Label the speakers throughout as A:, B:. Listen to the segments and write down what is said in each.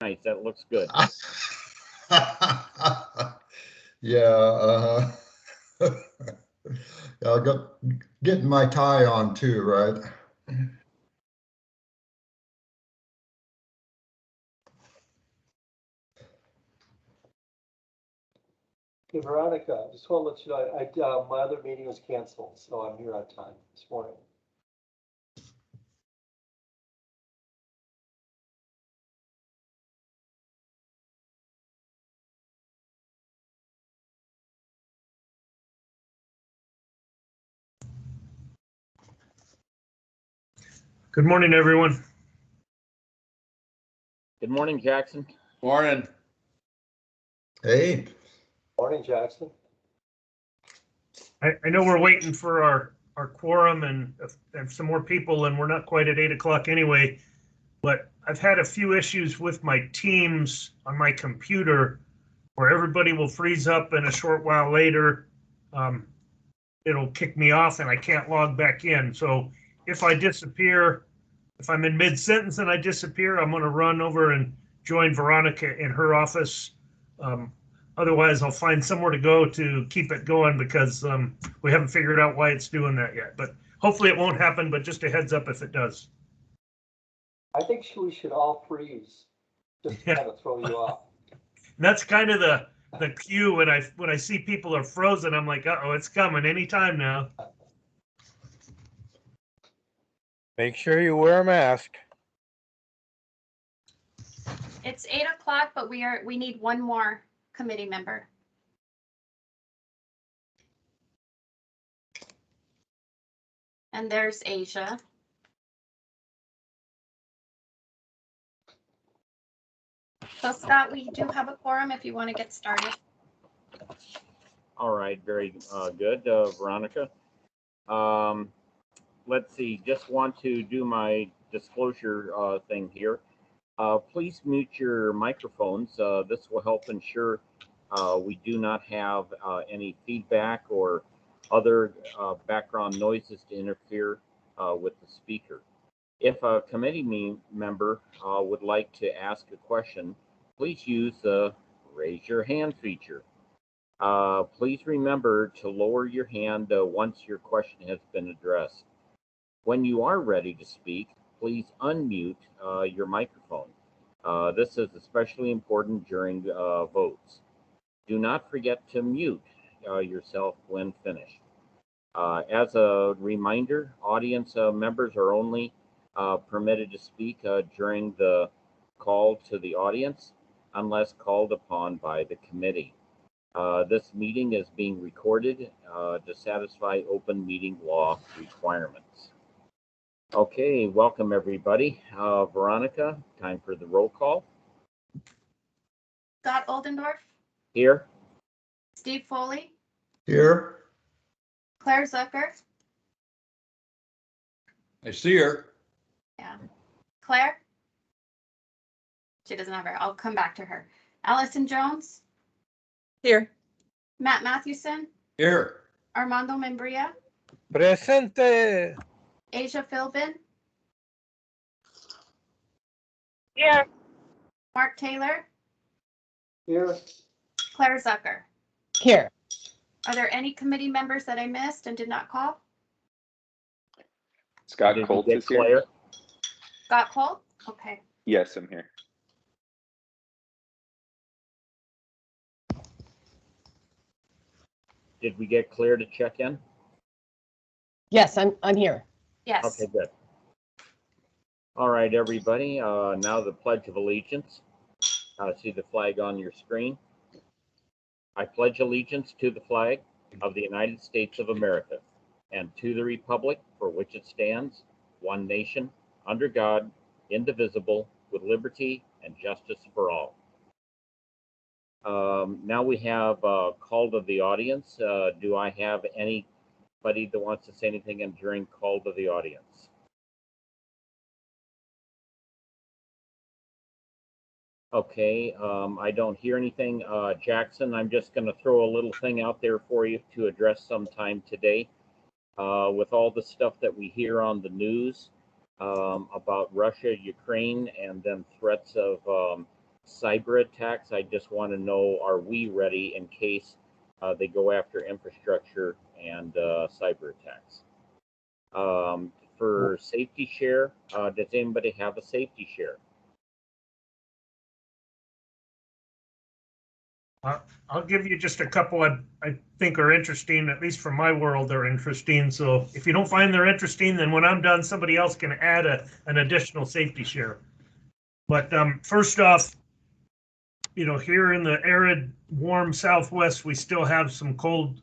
A: Nice, that looks good.
B: Yeah, I got getting my tie on too, right?
C: Hey, Veronica, just want to let you know, my other meeting was canceled, so I'm here on time this morning.
D: Good morning, everyone.
A: Good morning, Jackson.
E: Morning.
B: Hey,
C: Morning, Jackson.
D: I know we're waiting for our quorum and some more people, and we're not quite at 8 o'clock anyway, but I've had a few issues with my Teams on my computer where everybody will freeze up and a short while later it'll kick me off and I can't log back in. So if I disappear, if I'm in mid-sentence and I disappear, I'm going to run over and join Veronica in her office. Otherwise, I'll find somewhere to go to keep it going because we haven't figured out why it's doing that yet. But hopefully it won't happen, but just a heads up if it does.
C: I think we should all freeze, just to kind of throw you off.
D: And that's kind of the cue when I see people are frozen, I'm like, uh-oh, it's coming anytime now.
F: Make sure you wear a mask.
G: It's 8 o'clock, but we need one more committee member. And there's Asia. So Scott, we do have a quorum if you want to get started.
A: All right, very good, Veronica. Let's see, just want to do my disclosure thing here. Please mute your microphones. This will help ensure we do not have any feedback or other background noises to interfere with the speaker. If a committee member would like to ask a question, please use the raise your hand feature. Please remember to lower your hand once your question has been addressed. When you are ready to speak, please unmute your microphone. This is especially important during votes. Do not forget to mute yourself when finished. As a reminder, audience members are only permitted to speak during the call to the audience unless called upon by the committee. This meeting is being recorded to satisfy open meeting law requirements. Okay, welcome everybody. Veronica, time for the roll call.
G: Scott Oldendorf.
A: Here.
G: Steve Foley.
B: here.
G: Claire Zucker.
E: I see her.
G: Yeah. Claire. She doesn't have her. I'll come back to her. Allison Jones.
H: Here.
G: Matt Mathewson.
E: Here.
G: Armando Membria.
F: Presente.
G: Asia Philbin.
H: Here.
G: Mark Taylor.
C: Here.
G: Claire Zucker.
H: Here.
G: Are there any committee members that I missed and did not call?
I: Scott
A: Did
I: Colt
A: you get
I: is here.
A: Claire?
G: Scott Cole? Okay.
I: Yes, I'm here.
A: Did we get Claire to check in?
H: Yes, I'm here.
G: Yes.
A: Okay, good. All right, everybody. Now the Pledge of Allegiance. See the flag on your screen. I pledge allegiance to the flag of the United States of America and to the republic for which it stands, one nation, under God, indivisible, with liberty and justice for all. Now we have call to the audience. Do I have anybody that wants to say anything during call to the audience? Okay, I don't hear anything. Jackson, I'm just going to throw a little thing out there for you to address sometime today. With all the stuff that we hear on the news about Russia, Ukraine, and then threats of cyber attacks. I just want to know, are we ready in case they go after infrastructure and cyber attacks? For safety share, does anybody have a safety share?
D: I'll give you just a couple I think are interesting, at least from my world, they're interesting. So if you don't find they're interesting, then when I'm done, somebody else can add an additional safety share. But first off, here in the arid, warm Southwest, we still have some cold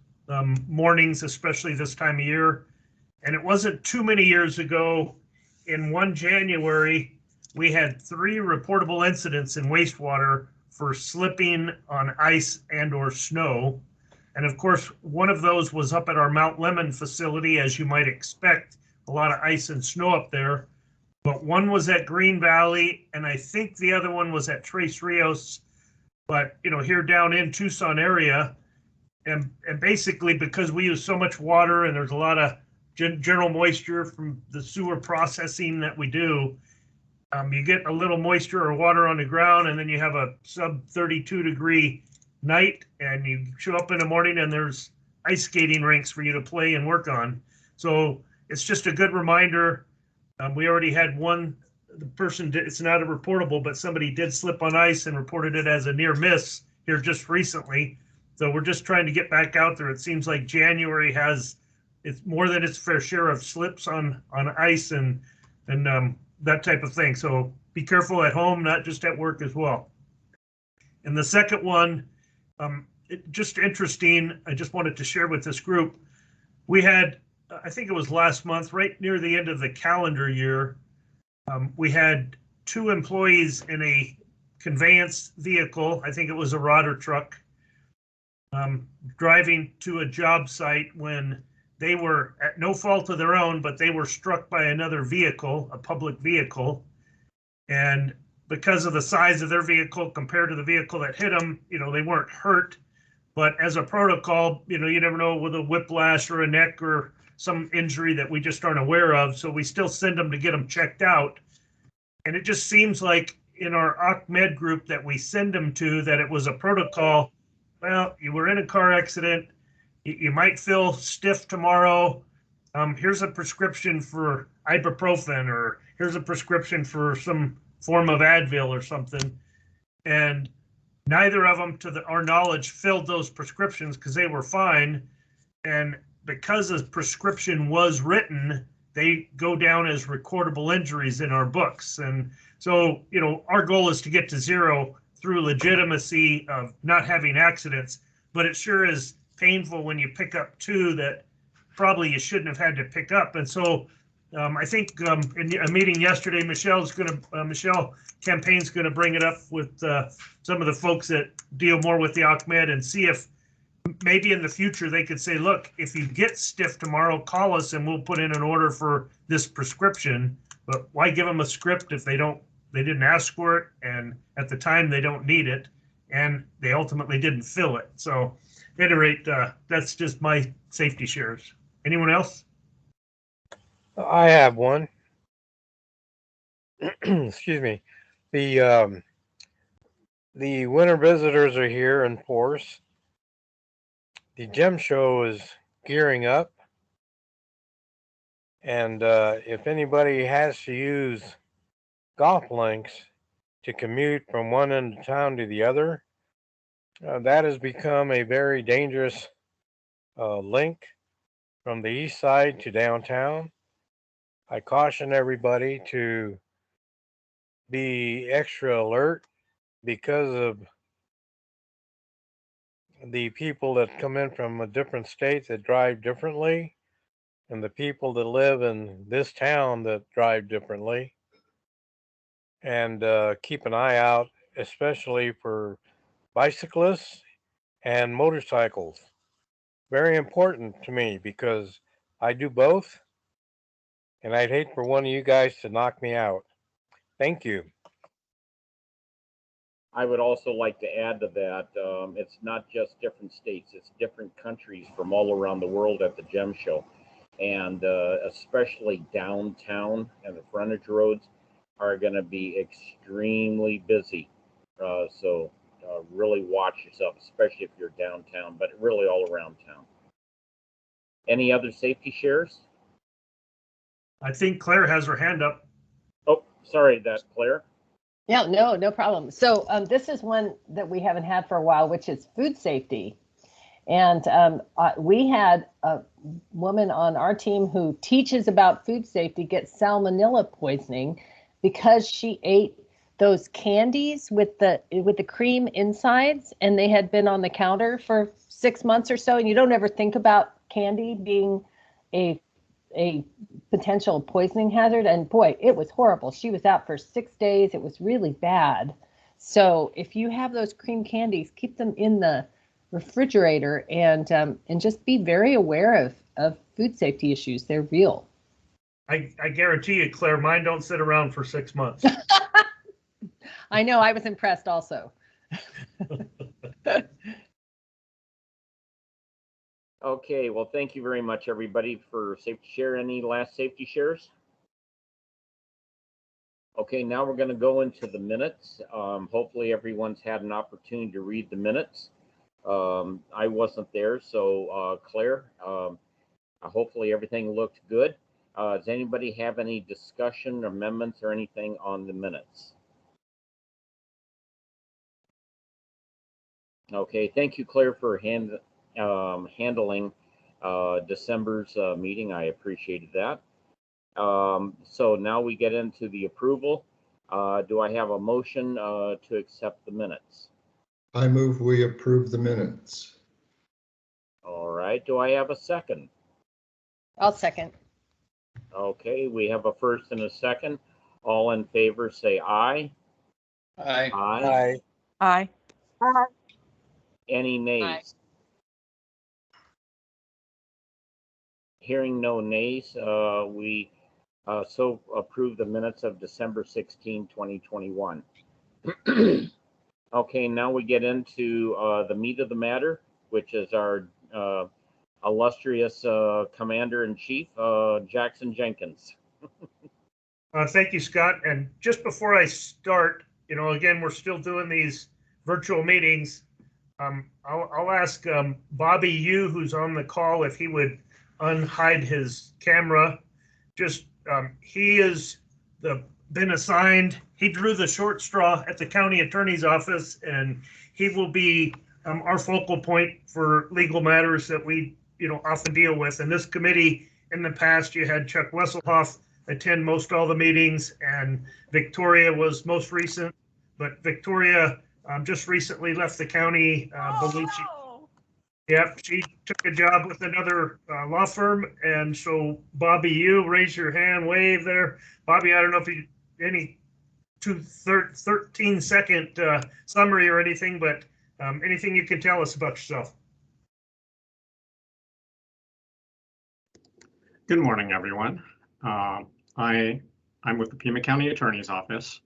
D: mornings, especially this time of year. And it wasn't too many years ago, in 1 January, we had 3 reportable incidents in wastewater for slipping on ice and or snow. And of course, one of those was up at our Mount Lemon facility, as you might expect, a lot of ice and snow up there. But one was at Green Valley, and I think the other one was at Tres Rios. But, here down in Tucson area, and basically because we use so much water and there's a lot of general moisture from the sewer processing that we do, you get a little moisture or water on the ground, and then you have a sub 32 degree night, and you show up in the morning and there's ice skating rinks for you to play and work on. So it's just a good reminder. We already had one, the person did, it's not a reportable, but somebody did slip on ice and reported it as a near miss here just recently. So we're just trying to get back out there. It seems like January has, it's more than its fair share of slips on ice and that type of thing. So be careful at home, not just at work as well. And the second one, just interesting, I just wanted to share with this group. We had, I think it was last month, right near the end of the calendar year, we had 2 employees in a conveyance vehicle, I think it was a rodder truck, driving to a job site when they were at no fault of their own, but they were struck by another vehicle, a public vehicle. And because of the size of their vehicle compared to the vehicle that hit them, they weren't hurt. But as a protocol, you never know with a whiplash or a neck or some injury that we just aren't aware of. So we still send them to get them checked out. And it just seems like in our OCMED group that we send them to, that it was a protocol. Well, you were in a car accident. You might feel stiff tomorrow. Here's a prescription for ibuprofen, or here's a prescription for some form of Advil or something. And neither of them, to our knowledge, filled those prescriptions because they were fine. And because a prescription was written, they go down as recordable injuries in our books. And so, our goal is to get to 0 through legitimacy of not having accidents, but it sure is painful when you pick up 2 that probably you shouldn't have had to pick up. And so I think in a meeting yesterday, Michelle Campaign's going to bring it up with some of the folks that deal more with the OCMED and see if maybe in the future they could say, look, if you get stiff tomorrow, call us and we'll put in an order for this prescription. But why give them a script if they didn't ask for it, and at the time they don't need it, and they ultimately didn't fill it. So at any rate, that's just my safety shares. Anyone else?
F: I have one. Excuse me. The winter visitors are here in force. The gem show is gearing up. And if anybody has to use golf links to commute from one end of town to the other, that has become a very dangerous link from the east side to downtown. I caution everybody to be extra alert because of the people that come in from a different states that drive differently, and the people that live in this town that drive differently. And keep an eye out, especially for bicyclists and motorcycles. Very important to me because I do both, and I'd hate for one of you guys to knock me out. Thank you.
A: I would also like to add to that, it's not just different states, it's different countries from all around the world at the gem show. And especially downtown and the frontage roads are going to be extremely busy So really watch yourself, especially if you're downtown, but really all around town. Any other safety shares?
D: I think Claire has her hand up.
A: Oh, sorry, that Claire.
H: Yeah, no problem. So this is one that we haven't had for a while, which is food safety. And we had a woman on our team who teaches about food safety get salmonella poisoning because she ate those candies with the cream insides, and they had been on the counter for 6 months or so. And you don't ever think about candy being a potential poisoning hazard. And boy, it was horrible. She was out for 6 days. It was really bad. So if you have those cream candies, keep them in the refrigerator and just be very aware of food safety issues. They're real.
D: I guarantee you, Claire, mine don't sit around for 6 months.
H: I know, I was impressed also.
A: Okay, well, thank you very much, everybody, for safety share. Any last safety shares? Okay, now we're going to go into the minutes. Hopefully everyone's had an opportunity to read the minutes. I wasn't there, so Claire, hopefully everything looked good. Does anybody have any discussion, amendments, or anything on the minutes? Okay, thank you, Claire, for handling December's meeting. I appreciated that. So now we get into the approval. Do I have a motion to accept the minutes?
B: I move we approve the minutes.
A: All right, do I have a second?
H: I'll second.
A: Okay, we have a first and a second. All in favor say aye.
E: Aye.
A: Aye.
F: Aye.
H: Aye.
A: Any nays?
H: Aye.
A: Hearing no nays, we so approve the minutes of December 16, 2021. Okay, now we get into the meat of the matter, which is our illustrious Commander-in-Chief, Jackson Jenkins.
D: Thank you, Scott. And just before I start, again, we're still doing these virtual meetings. I'll ask Bobby Yu, who's on the call, if he would unhide his camera. Just he is been assigned. He drew the short straw at the county attorney's office, and he will be our focal point for legal matters that we often deal with. In this committee, in the past, you had Chuck Wesselhoff attend most all the meetings, and Victoria was most recent. But Victoria just recently left the county. She took a job with another law firm, and so Bobby, you raise your hand, wave there. Bobby, I don't know if you any 13-second summary or anything, but anything you can tell us about yourself.
E: Good morning, everyone. I'm with the Pima County Attorney's Office.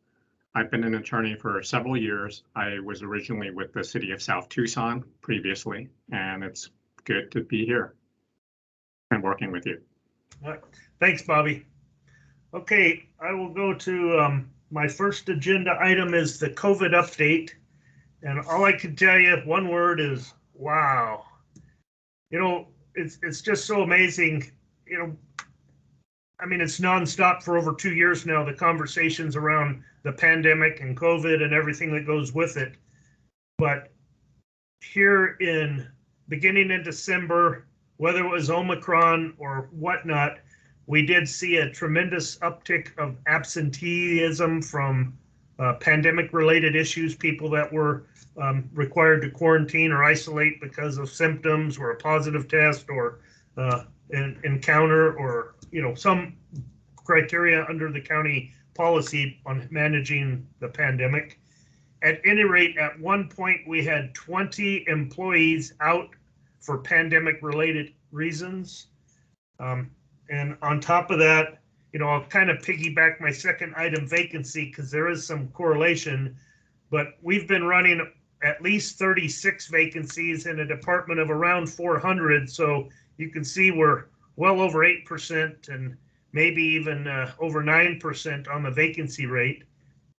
E: I've been an attorney for several years. I was originally with the city of South Tucson previously, and it's good to be here and working with you.
D: All right. Thanks, Bobby. Okay, I will go to my first agenda item is the COVID update. And all I can tell you, one word is wow. It's just so amazing. I mean, it's nonstop for over 2 years now, the conversations around the pandemic and COVID and everything that goes with it. But here beginning in December, whether it was Omicron or whatnot, we did see a tremendous uptick of absenteeism from pandemic-related issues, people that were required to quarantine or isolate because of symptoms or a positive test or an encounter or some criteria under the county policy on managing the pandemic. At any rate, at one point we had 20 employees out for pandemic-related reasons. And on top of that, I'll kind of piggyback my second item, vacancy, because there is some correlation, but we've been running at least 36 vacancies in a department of around 400. So you can see we're well over 8% and maybe even over 9% on the vacancy rate.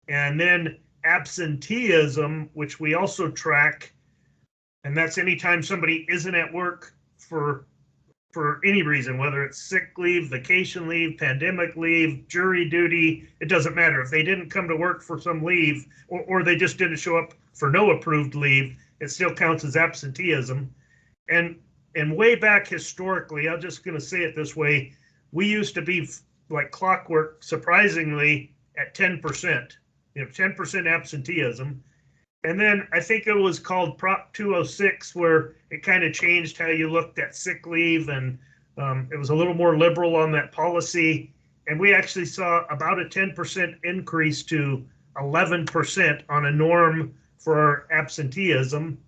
D: And then absenteeism, which we also track, and that's anytime somebody isn't at work for any reason, whether it's sick leave, vacation leave, pandemic leave, jury duty, it doesn't matter. If they didn't come to work for some leave, or they just didn't show up for no approved leave, it still counts as absenteeism. And way back historically, I'm just going to say it this way, we used to be like clockwork, surprisingly, at 10%, 10% absenteeism. And then I think it was called Prop 206, where it kind of changed how you looked at sick leave, and it was a little more liberal on that policy. And we actually saw about a 10% increase to 11% on a norm for absenteeism.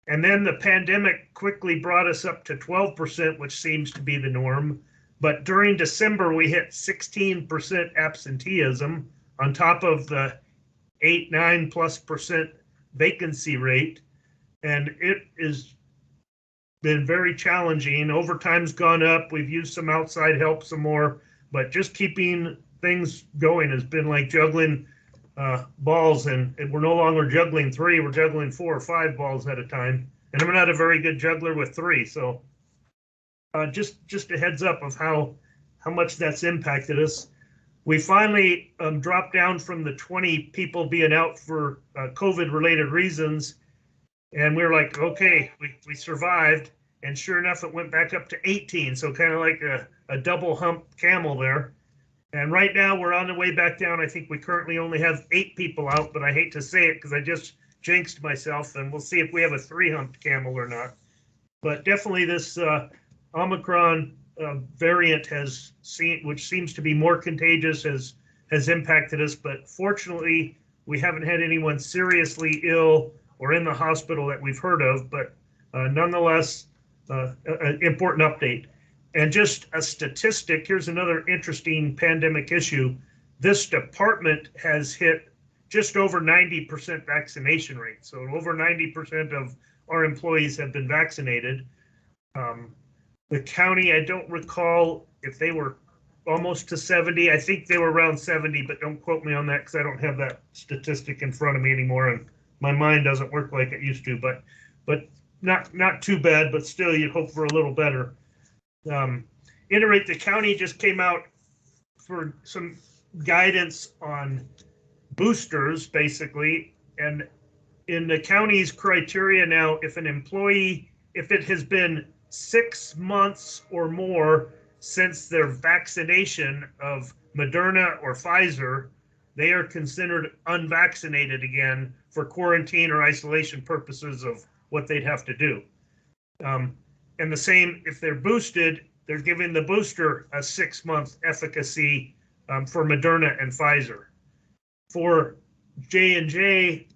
D: And then the pandemic quickly brought us up to 12%, which seems to be the norm. But during December, we hit 16% absenteeism on top of the 8-9+% vacancy rate, and it has been very challenging. Overtime's gone up. We've used some outside help some more, but just keeping things going has been like juggling balls, and we're no longer juggling 3, we're juggling 4 or 5 balls at a time. And I'm not a very good juggler with 3, so just a heads up of how much that's impacted us. We finally dropped down from the 20 people being out for COVID-related reasons, and we were like, okay, we survived, and sure enough, it went back up to 18, so kind of like a double hump camel there. And right now, we're on the way back down. I think we currently only have 8 people out, but I hate to say it because I just jinxed myself, and we'll see if we have a 3-humped camel or not. But definitely this Omicron variant which seems to be more contagious, has impacted us. But fortunately, we haven't had anyone seriously ill or in the hospital that we've heard of. But nonetheless, an important update. And just a statistic, here's another interesting pandemic issue. This department has hit just over 90% vaccination rate. So over 90% of our employees have been vaccinated. The county, I don't recall if they were almost to 70. I think they were around 70, but don't quote me on that because I don't have that statistic in front of me anymore, and my mind doesn't work like it used to. But not too bad, but still you'd hope for a little better. At any rate, the county just came out for some guidance on boosters, basically, and in the county's criteria now, if an employee, if it has been 6 months or more since their vaccination of Moderna or Pfizer, they are considered unvaccinated again for quarantine or isolation purposes of what they'd have to do. And the same, if they're boosted, they're giving the booster a 6-month efficacy for Moderna and Pfizer. For J&J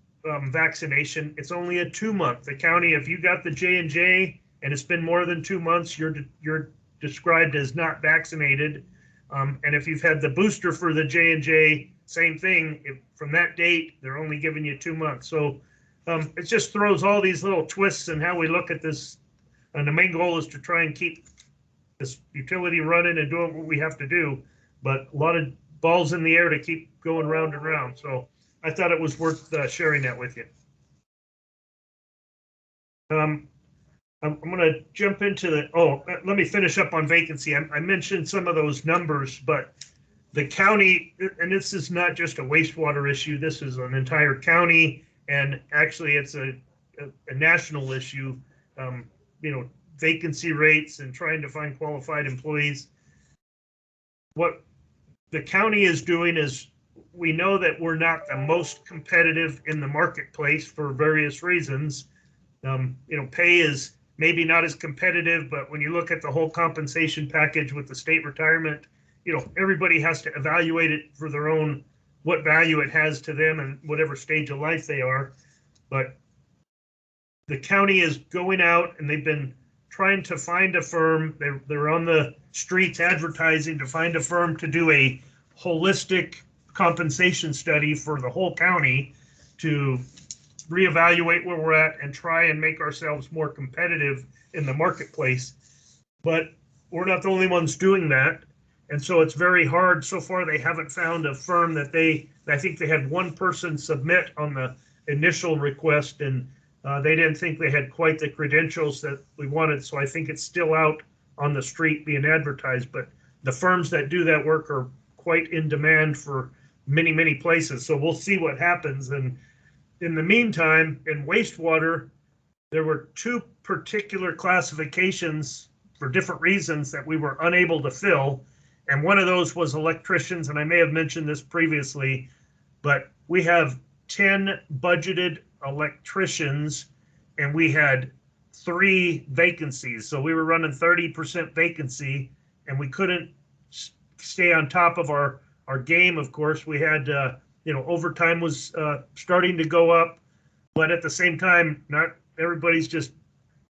D: vaccination, it's only a 2-month. The county, if you got the J&J and it's been more than 2 months, you're described as not vaccinated. And if you've had the booster for the J&J, same thing. From that date, they're only giving you 2 months. So it just throws all these little twists in how we look at this. And the main goal is to try and keep this utility running and doing what we have to do. But a lot of balls in the air to keep going round and round. So I thought it was worth sharing that with you. I'm going to jump into let me finish up on vacancy. I mentioned some of those numbers, but the county, and this is not just a wastewater issue, this is an entire county, and actually it's a national issue, vacancy rates and trying to find qualified employees. What the county is doing is, we know that we're not the most competitive in the marketplace for various reasons. Pay is maybe not as competitive, but when you look at the whole compensation package with the state retirement, everybody has to evaluate it for their own, what value it has to them and whatever stage of life they are. But the county is going out and they've been trying to find a firm. They're on the streets advertising to find a firm to do a holistic compensation study for the whole county to reevaluate where we're at and try and make ourselves more competitive in the marketplace. But we're not the only ones doing that. And so it's very hard. So far, they haven't found a firm that they I think they had one person submit on the initial request, and they didn't think they had quite the credentials that we wanted. So I think it's still out on the street being advertised, but the firms that do that work are quite in demand for many, many places. So we'll see what happens. And in the meantime, in wastewater, there were two particular classifications for different reasons that we were unable to fill. And one of those was electricians, and I may have mentioned this previously, but we have 10 budgeted electricians, and we had 3 vacancies. So we were running 30% vacancy, and we couldn't stay on top of our game. Of course, we had, overtime was starting to go up, but at the same time, not everybody's just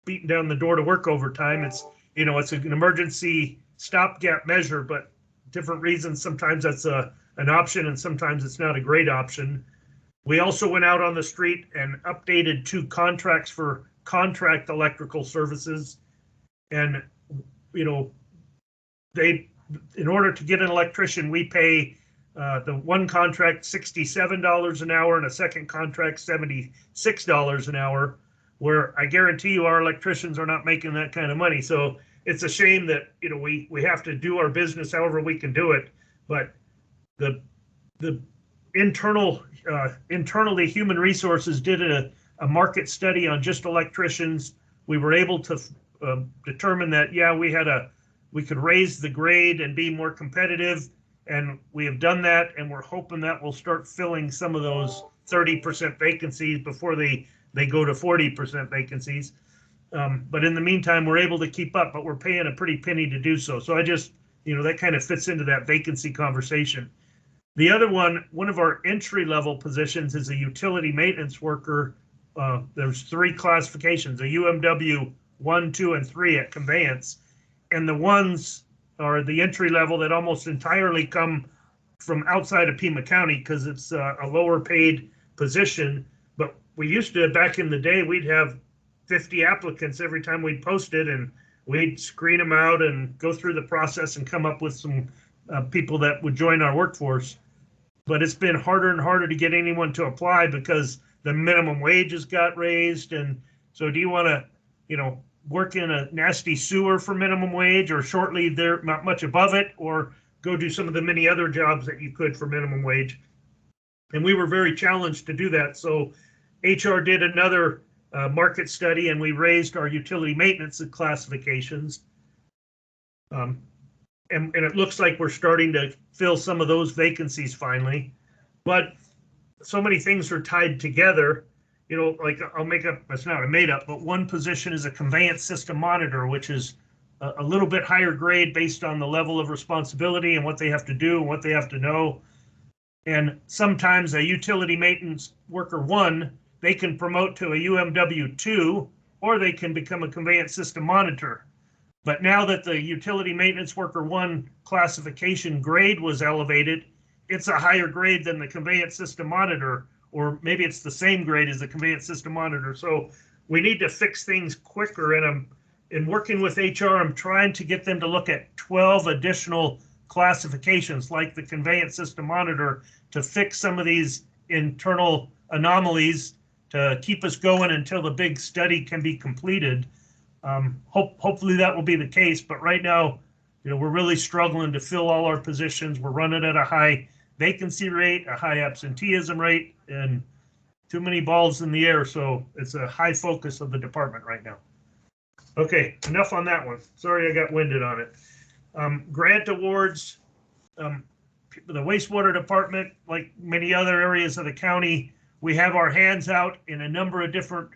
D: beating down the door to work overtime. It's, it's an emergency stopgap measure, but different reasons. Sometimes that's an option, and sometimes it's not a great option. We also went out on the street and updated 2 contracts for contract electrical services. And, in order to get an electrician, we pay the one contract $67 an hour and a second contract $76 an hour, where I guarantee you our electricians are not making that kind of money. So it's a shame that, we have to do our business however we can do it. But the internally Human Resources did a market study on just electricians. We were able to determine that, we could raise the grade and be more competitive. And we have done that, and we're hoping that we'll start filling some of those 30% vacancies before they go to 40% vacancies. But in the meantime, we're able to keep up, but we're paying a pretty penny to do so. So I just, that kind of fits into that vacancy conversation. The other one of our entry level positions is a utility maintenance worker. There's 3 classifications, a UMW 1, 2, and 3 at conveyance. And the ones are the entry level that almost entirely come from outside of Pima County because it's a lower paid position. But we used to, back in the day, we'd have 50 applicants every time we'd post it, and we'd screen them out and go through the process and come up with some people that would join our workforce. But it's been harder and harder to get anyone to apply because the minimum wages got raised. And so do you want to, work in a nasty sewer for minimum wage, or shortly there, not much above it, or go do some of the many other jobs that you could for minimum wage? And we were very challenged to do that. So HR did another market study, and we raised our utility maintenance classifications. And it looks like we're starting to fill some of those vacancies finally. But so many things are tied together. Like I'll make up, it's not a made up, but one position is a conveyance system monitor, which is a little bit higher grade based on the level of responsibility and what they have to do and what they have to know. And sometimes a utility maintenance worker 1, they can promote to a UMW 2, or they can become a conveyance system monitor. But now that the utility maintenance worker 1 classification grade was elevated, it's a higher grade than the conveyance system monitor, or maybe it's the same grade as the conveyance system monitor. So we need to fix things quicker. And in working with HR, I'm trying to get them to look at 12 additional classifications like the conveyance system monitor to fix some of these internal anomalies to keep us going until the big study can be completed. Hopefully that will be the case. But right now, we're really struggling to fill all our positions. We're running at a high vacancy rate, a high absenteeism rate, and too many balls in the air. So it's a high focus of the department right now. Okay, enough on that one. Sorry I got winded on it. Grant awards. The wastewater department, like many other areas of the county, we have our hands out in a number of different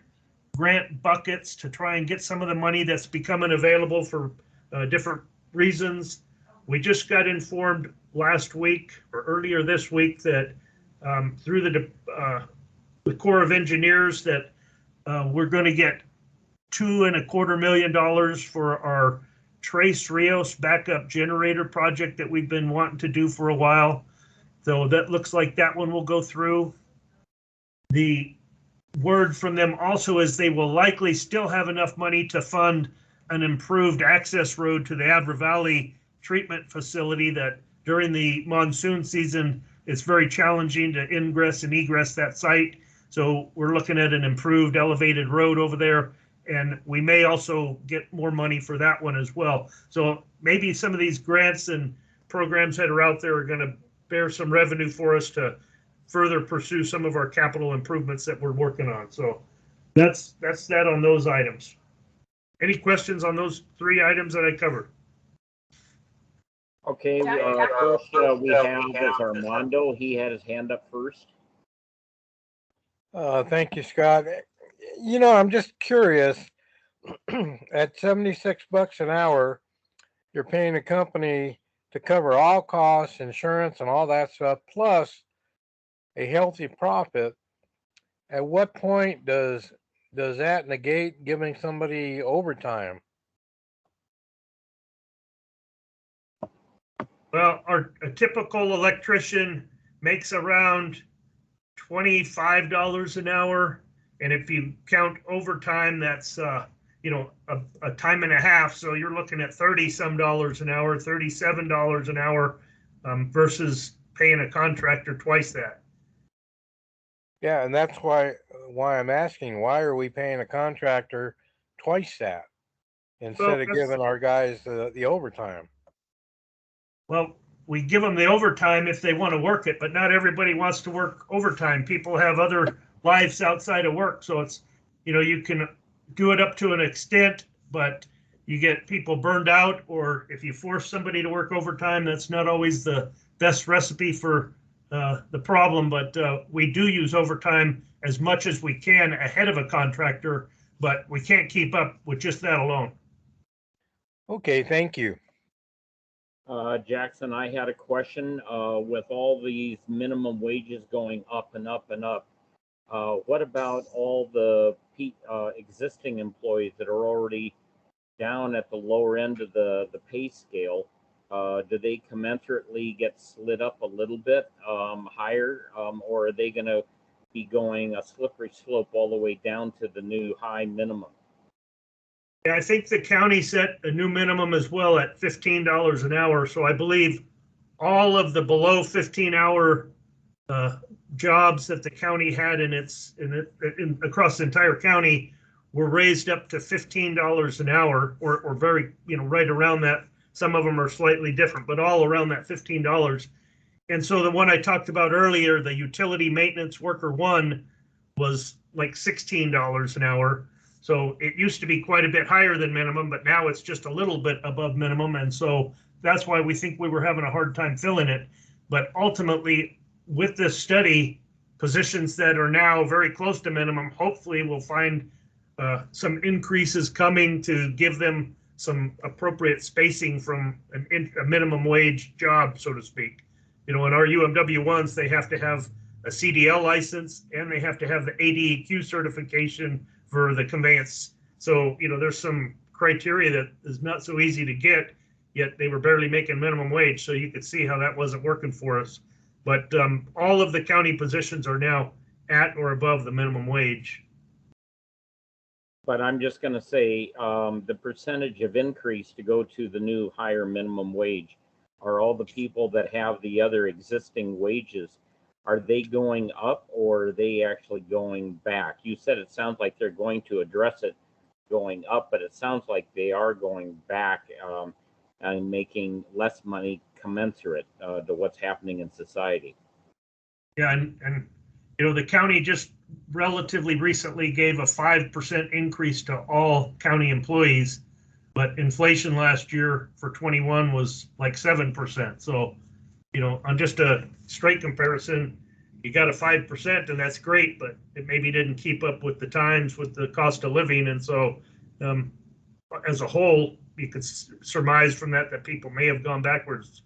D: grant buckets to try and get some of the money that's becoming available for different reasons. We just got informed last week or earlier this week that through the Corps of Engineers that we're going to get $2.25 million for our Tres Rios backup generator project that we've been wanting to do for a while. So that looks like that one will go through. The word from them also is they will likely still have enough money to fund an improved access road to the Abra Valley treatment facility that during the monsoon season it's very challenging to ingress and egress that site. So we're looking at an improved elevated road over there, and we may also get more money for that one as well. So maybe some of these grants and programs that are out there are going to bear some revenue for us to further pursue some of our capital improvements that we're working on. So that's that on those items. Any questions on those 3 items that I covered?
A: Okay, first we have is Armando. He had his hand up first.
F: Thank you, Scott. You know, I'm just curious. At $76 an hour, you're paying a company to cover all costs, insurance, and all that stuff, plus a healthy profit. At what point does that negate giving somebody overtime?
D: Well, a typical electrician makes around $25 an hour, and if you count overtime, that's you know, a time and a half. So you're looking at 30 some dollars an hour, $37 an hour, versus paying a contractor twice that.
F: Yeah, and that's why I'm asking, why are we paying a contractor twice that instead of giving our guys the overtime?
D: Well, we give them the overtime if they want to work it, but not everybody wants to work overtime. People have other lives outside of work. So it's, you know, you can do it up to an extent, but you get people burned out, or if you force somebody to work overtime, that's not always the best recipe for the problem. But we do use overtime as much as we can ahead of a contractor, but we can't keep up with just that alone.
F: Okay, thank you.
A: Jackson, I had a question. With all these minimum wages going up and up and up, what about all the existing employees that are already down at the lower end of the pay scale? Do they commensurately get slid up a little bit higher, or are they going to be going a slippery slope all the way down to the new high minimum?
D: Yeah, I think the county set a new minimum as well at $15 an hour. So I believe all of the below 15-hour jobs that the county had across the entire county were raised up to $15 an hour, or very, you know, right around that. Some of them are slightly different, but all around that $15. And so the one I talked about earlier, the utility maintenance worker 1, was like $16 an hour. So it used to be quite a bit higher than minimum, but now it's just a little bit above minimum. And so that's why we think we were having a hard time filling it. But ultimately, with this study, positions that are now very close to minimum, hopefully we'll find some increases coming to give them some appropriate spacing from a minimum wage job, so to speak. You know, in our UMW ones, they have to have a CDL license and they have to have the ADEQ certification for the conveyance. So, you know, there's some criteria that is not so easy to get, yet they were barely making minimum wage. So you could see how that wasn't working for us. But all of the county positions are now at or above the minimum wage.
A: But I'm just going to say the percentage of increase to go to the new higher minimum wage, are all the people that have the other existing wages, are they going up or are they actually going back? You said it sounds like they're going to address it going up, but it sounds like they are going back and making less money commensurate to what's happening in society.
D: Yeah, and you know, the county just relatively recently gave a 5% increase to all county employees, but inflation last year for 21 was like 7%. So, you know, on just a straight comparison, you got a 5%, and that's great, but it maybe didn't keep up with the times with the cost of living. And so as a whole, you could surmise from that people may have gone backwards.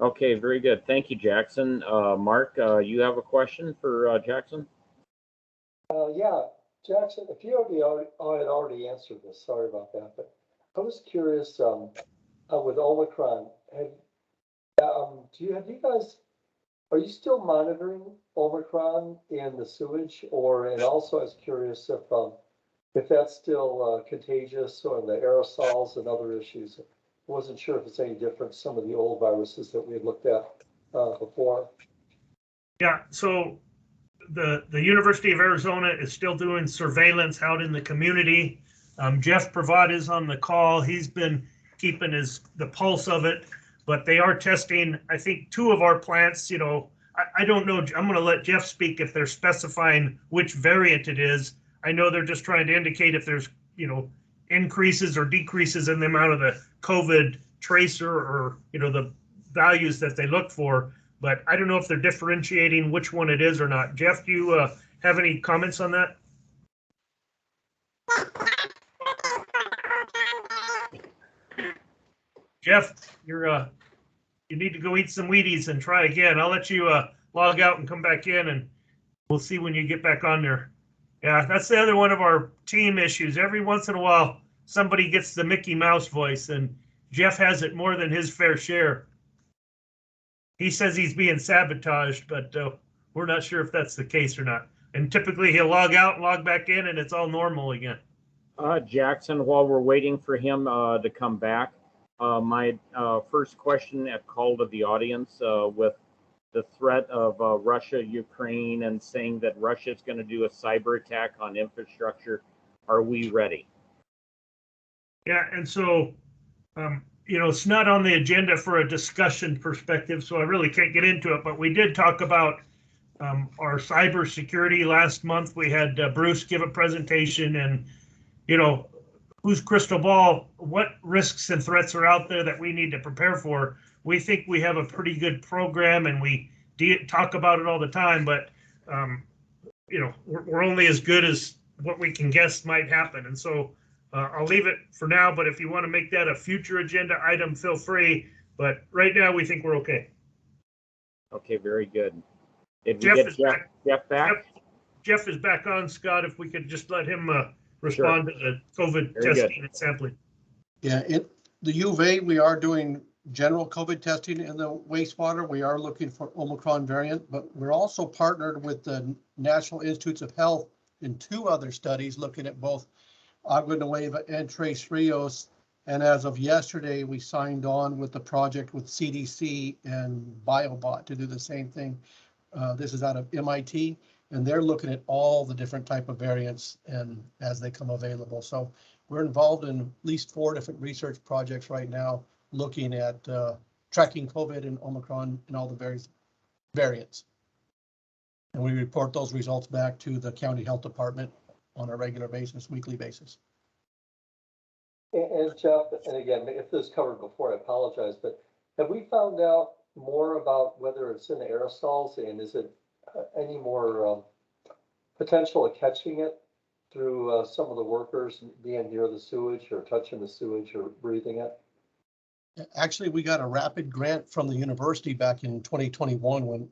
A: Okay, very good. Thank you, Jackson. Mark, you have a question for Jackson?
C: Yeah, Jackson, if you had already answered this, sorry about that, but I was curious with Omicron, are you still monitoring Omicron in the sewage, and also I was curious if that's still contagious, or the aerosols and other issues. I wasn't sure if it's any different from some of the old viruses that we had looked at. before.
D: Yeah, so the University of Arizona is still doing surveillance out in the community. Jeff Pravat is on the call. He's been keeping the pulse of it, but they are testing, I think, 2 of our plants. I don't know. I'm going to let Jeff speak if they're specifying which variant it is. I know they're just trying to indicate if there's, increases or decreases in the amount of the COVID tracer or, the values that they look for. But I don't know if they're differentiating which one it is or not. Jeff, do you have any comments on that? Jeff, you need to go eat some Wheaties and try again. I'll let you log out and come back in, and we'll see when you get back on there. Yeah, that's the other one of our team issues. Every once in a while, somebody gets the Mickey Mouse voice, and Jeff has it more than his fair share. He says he's being sabotaged, but we're not sure if that's the case or not. And typically he'll log out and log back in, and it's all normal again.
A: Jackson, while we're waiting for him to come back, my first question at call to the audience with the threat of Russia, Ukraine, and saying that Russia is going to do a cyber attack on infrastructure. Are we ready?
D: Yeah, and so, it's not on the agenda for a discussion perspective, so I really can't get into it, but we did talk about our cybersecurity last month. We had Bruce give a presentation, and, whose crystal ball, what risks and threats are out there that we need to prepare for. We think we have a pretty good program, and we talk about it all the time, but, we're only as good as what we can guess might happen. And so I'll leave it for now, but if you want to make that a future agenda item, feel free. But right now, we think we're okay.
A: Okay, very good. Did we get Jeff back?
D: Jeff is back on, Scott. If we could just let him respond to the COVID
A: Very
D: testing
A: good.
D: and sampling.
I: Yeah, the U of A, we are doing general COVID testing in the wastewater. We are looking for Omicron variant, but we're also partnered with the National Institutes of Health in 2 other studies looking at both Agua Nueva and Tres Rios. And as of yesterday, we signed on with the project with CDC and BioBot to do the same thing. This is out of MIT, and they're looking at all the different type of variants and as they come available. So we're involved in at least 4 different research projects right now, looking at tracking COVID and Omicron and all the various variants. And we report those results back to the county health department on a regular basis, weekly basis.
C: And Jeff, and again, if this was covered before, I apologize, but have we found out more about whether it's in the aerosols, and is it any more potential of catching it through some of the workers being near the sewage or touching the sewage or breathing it?
I: Actually, we got a rapid grant from the university back in 2021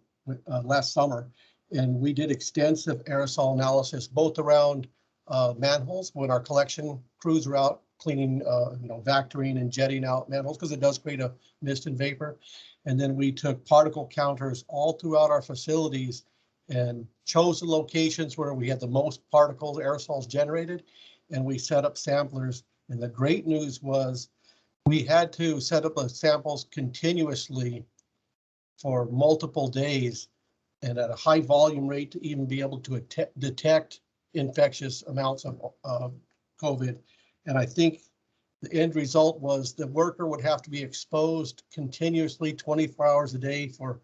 I: last summer, and we did extensive aerosol analysis both around manholes when our collection crews were out cleaning, vectoring and jetting out manholes, because it does create a mist and vapor. And then we took particle counters all throughout our facilities and chose the locations where we had the most particles, aerosols generated, and we set up samplers. And the great news was we had to set up the samples continuously for multiple days and at a high volume rate to even be able to detect infectious amounts of COVID. And I think the end result was the worker would have to be exposed continuously 24 hours a day for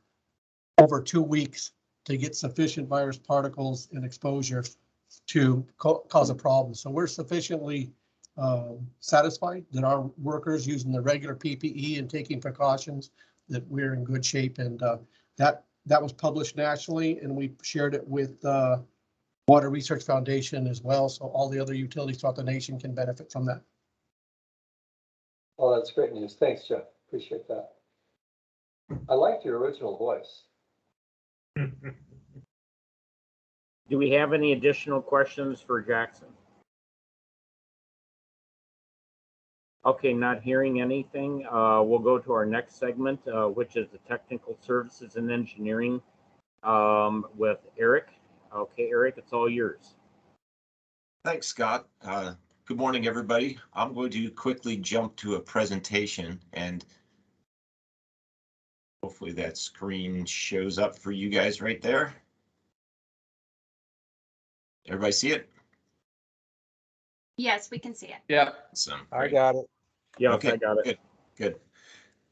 I: over 2 weeks to get sufficient virus particles and exposure to cause a problem. So we're sufficiently satisfied that our workers using the regular PPE and taking precautions, that we're in good shape. And that was published nationally, and we shared it with Water Research Foundation as well, so all the other utilities throughout the nation can benefit from that.
C: Oh, that's great news. Thanks, Jeff. Appreciate that. I liked your original voice.
A: Do we have any additional questions for Jackson? Okay, not hearing anything. We'll go to our next segment, which is the technical services and engineering with Eric. Okay, Eric, it's all yours.
J: Thanks, Scott. Good morning, everybody. I'm going to quickly jump to a presentation, and Hopefully that screen shows up for you guys right there. Everybody see it?
G: Yes, we can see it.
C: Yeah.
J: Awesome.
F: I
J: Great.
F: got it.
A: Yes,
J: Okay,
A: I got it.
J: good, good.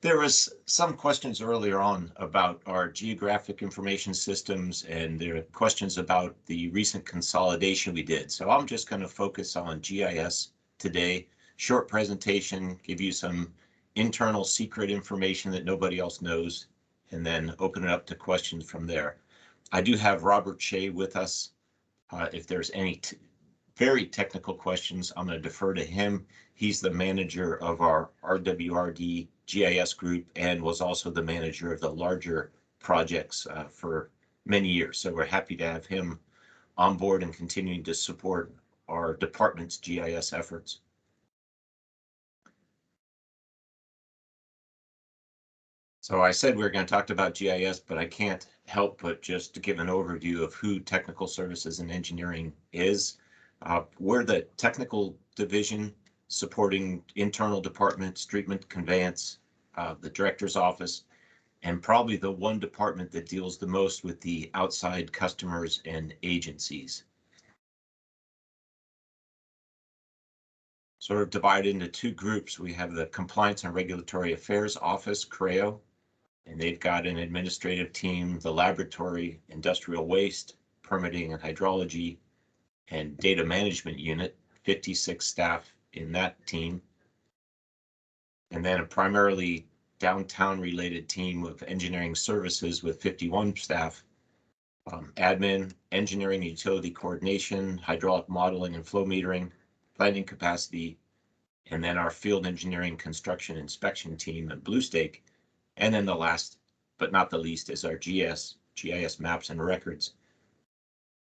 J: There was some questions earlier on about our geographic information systems, and there are questions about the recent consolidation we did. So I'm just going to focus on GIS today. Short presentation, give you some internal secret information that nobody else knows, and then open it up to questions from there. I do have Robert Shea with us. If there's any very technical questions, I'm going to defer to him. He's the manager of our RWRD GIS group and was also the manager of the larger projects for many years. So we're happy to have him on board and continuing to support our department's GIS efforts. So I said we were going to talk about GIS, but I can't help but just to give an overview of who Technical Services and Engineering is. We're the technical division supporting internal departments, treatment, conveyance, the director's office, and probably the one department that deals the most with the outside customers and agencies. Sort of divided into two groups. We have the Compliance and Regulatory Affairs Office, CREO, and they've got an administrative team, the laboratory, industrial waste, permitting and hydrology, and data management unit, 56 staff in that team. And then a primarily downtown related team of engineering services with 51 staff, admin, engineering, utility coordination, hydraulic modeling and flow metering, planning capacity, and then our field engineering construction inspection team at Blue Stake. And then the last, but not the least, is our GIS maps and records,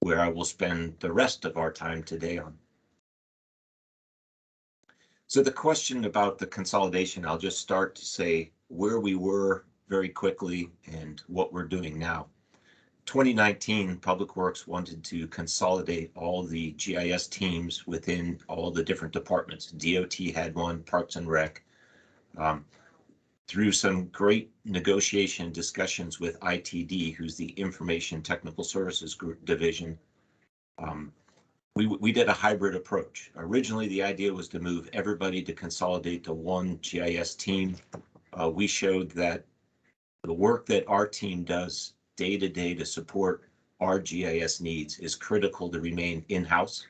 J: where I will spend the rest of our time today on. So the question about the consolidation, I'll just start to say where we were very quickly and what we're doing now. 2019, Public Works wanted to consolidate all the GIS teams within all the different departments. DOT had one, Parks and Rec. Through some great negotiation discussions with ITD, who's the Information Technical Services Group division, we did a hybrid approach. Originally, the idea was to move everybody to consolidate to one GIS team. We showed that the work that our team does day to day to support our GIS needs is critical to remain in-house,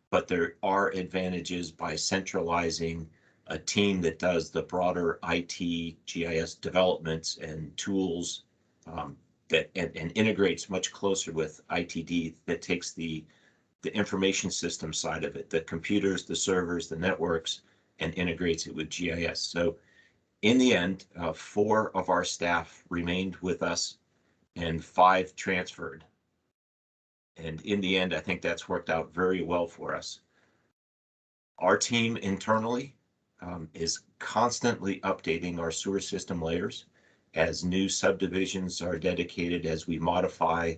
J: but there are advantages by centralizing a team that does the broader IT GIS developments and tools that and integrates much closer with ITD, that takes the information system side of it, the computers, the servers, the networks, and integrates it with GIS. So in the end, 4 of our staff remained with us and 5 transferred. And in the end, I think that's worked out very well for us. Our team internally is constantly updating our sewer system layers as new subdivisions are dedicated, as we modify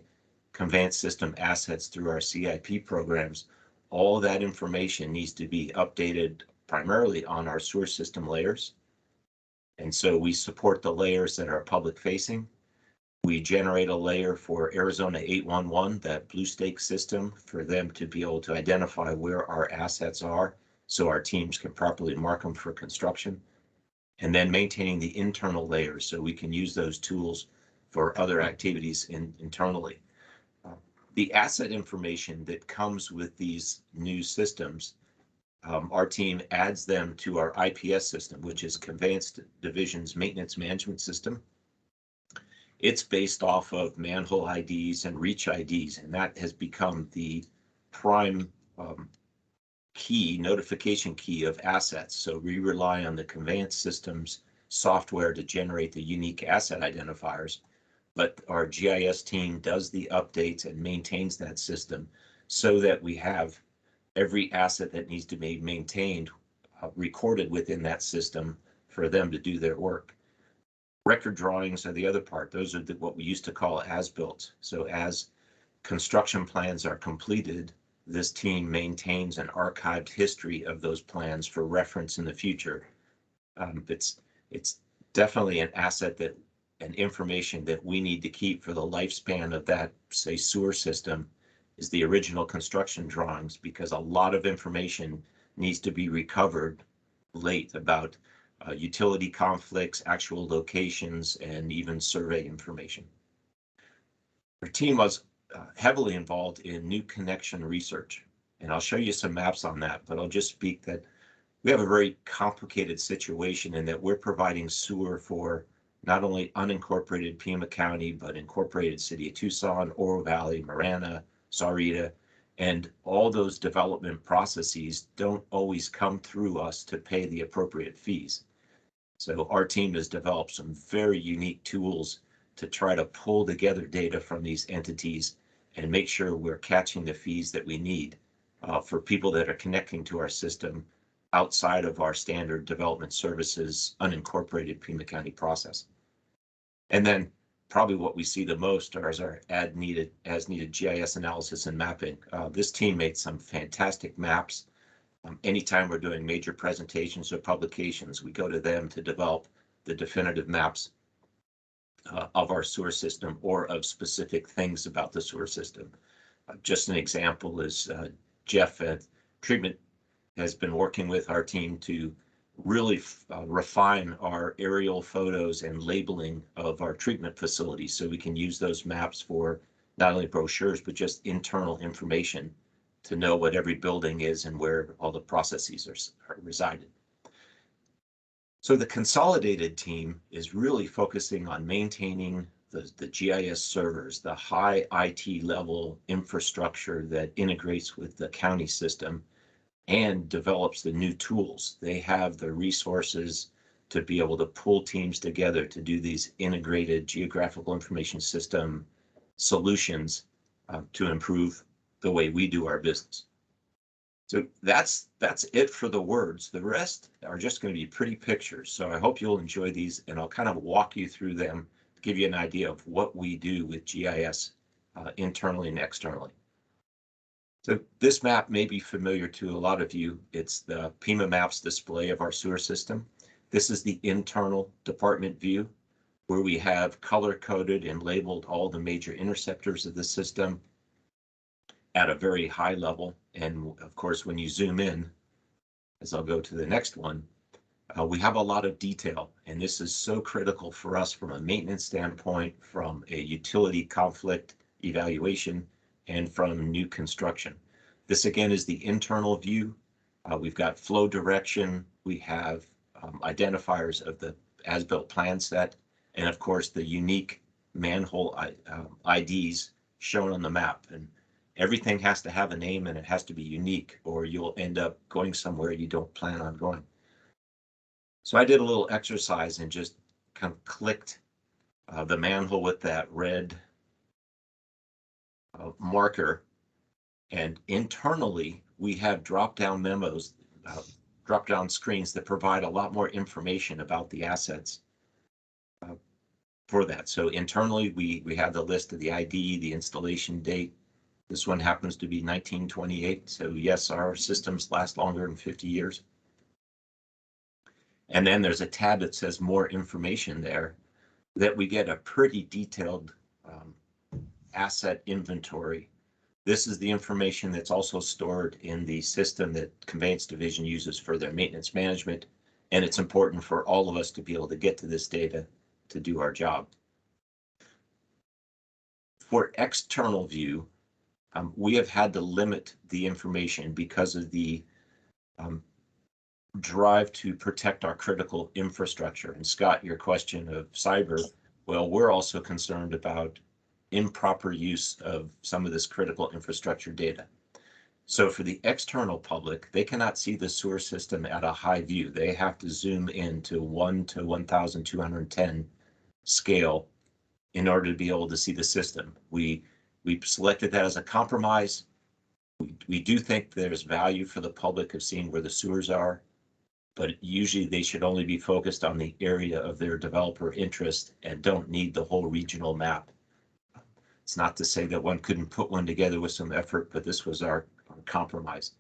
J: conveyance system assets through our CIP programs. All that information needs to be updated primarily on our sewer system layers. And so we support the layers that are public facing. We generate a layer for Arizona 811, that Blue Stake system, for them to be able to identify where our assets are so our teams can properly mark them for construction. And then maintaining the internal layers so we can use those tools for other activities internally. The asset information that comes with these new systems, our team adds them to our IPS system, which is Conveyance Division's maintenance management system. It's based off of manhole IDs and reach IDs, and that has become the prime key, notification key of assets. So we rely on the conveyance systems software to generate the unique asset identifiers, but our GIS team does the updates and maintains that system so that we have every asset that needs to be maintained recorded within that system for them to do their work. Record drawings are the other part. Those are what we used to call as-built. So as construction plans are completed, this team maintains an archived history of those plans for reference in the future. It's definitely an asset that and information that we need to keep for the lifespan of that, say, sewer system is the original construction drawings, because a lot of information needs to be recovered late about utility conflicts, actual locations, and even survey information. Our team was heavily involved in new connection research, and I'll show you some maps on that, but I'll just speak that we have a very complicated situation in that we're providing sewer for not only unincorporated Pima County, but incorporated City of Tucson, Oro Valley, Marana, Sahuarita, and all those development processes don't always come through us to pay the appropriate fees. So our team has developed some very unique tools to try to pull together data from these entities and make sure we're catching the fees that we need for people that are connecting to our system outside of our standard development services unincorporated Pima County process. And then probably what we see the most are our as needed GIS analysis and mapping. This team made some fantastic maps. Anytime we're doing major presentations or publications, we go to them to develop the definitive maps of our sewer system or of specific things about the sewer system. Just an example is Jeff at Treatment has been working with our team to really refine our aerial photos and labeling of our treatment facilities, so we can use those maps for not only brochures, but just internal information to know what every building is and where all the processes are resided. So the consolidated team is really focusing on maintaining the GIS servers, the high IT level infrastructure that integrates with the county system and develops the new tools. They have the resources to be able to pull teams together to do these integrated geographical information system solutions to improve the way we do our business. So that's it for the words. The rest are just going to be pretty pictures. So I hope you'll enjoy these, and I'll kind of walk you through them to give you an idea of what we do with GIS internally and externally. So this map may be familiar to a lot of you. It's the Pima Maps display of our sewer system. This is the internal department view, where we have color-coded and labeled all the major interceptors of the system at a very high level. And of course, when you zoom in, as I'll go to the next one, we have a lot of detail. And this is so critical for us from a maintenance standpoint, from a utility conflict evaluation, and from new construction. This again is the internal view. We've got flow direction. We have identifiers of the as-built plan set, and of course the unique manhole IDs shown on the map. And everything has to have a name and it has to be unique, or you'll end up going somewhere you don't plan on going. So I did a little exercise and just kind of clicked the manhole with that red marker, and internally we have drop-down memos, drop-down screens that provide a lot more information about the assets for that. So internally we have the list of the ID, the installation date. This one happens to be 1928, so yes, our systems last longer than 50 years. And then there's a tab that says more information there, that we get a pretty detailed asset inventory. This is the information that's also stored in the system that Conveyance Division uses for their maintenance management, and it's important for all of us to be able to get to this data to do our job. For external view, we have had to limit the information because of the drive to protect our critical infrastructure. And Scott, your question of cyber, well, we're also concerned about improper use of some of this critical infrastructure data. So for the external public, they cannot see the sewer system at a high view. They have to zoom in to 1 to 1,210 scale in order to be able to see the system. We selected that as a compromise. We do think there's value for the public of seeing where the sewers are, but usually they should only be focused on the area of their developer interest and don't need the whole regional map. It's not to say that one couldn't put one together with some effort, but this was our compromise.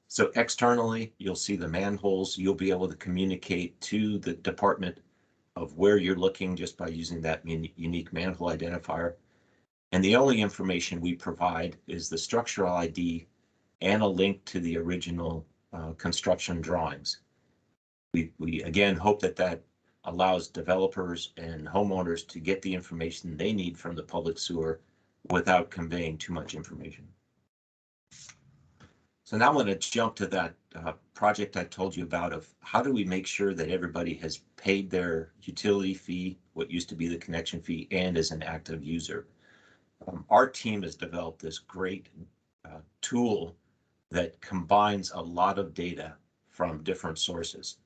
J: So externally, you'll see the manholes. You'll be able to communicate to the department of where you're looking just by using that unique manhole identifier. And the only information we provide is the structural ID and a link to the original construction drawings. We again hope that allows developers and homeowners to get the information they need from the public sewer without conveying too much information. So now I'm going to jump to that project I told you about of how do we make sure that everybody has paid their utility fee, what used to be the connection fee, and is an active user. Our team has developed this great tool that combines a lot of data from different sources.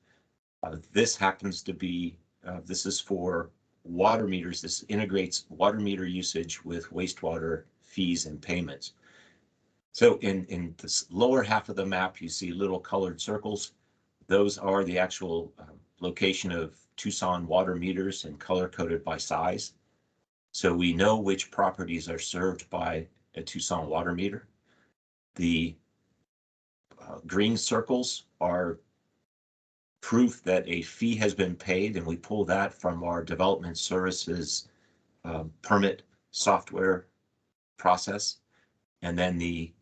J: This happens to be, this is for water meters. This integrates water meter usage with wastewater fees and payments. So in this lower half of the map, you see little colored circles. Those are the actual location of Tucson water meters and color coded by size. So we know which properties are served by a Tucson water meter. The green circles are proof that a fee has been paid, and we pull that from our development services permit software process. And then the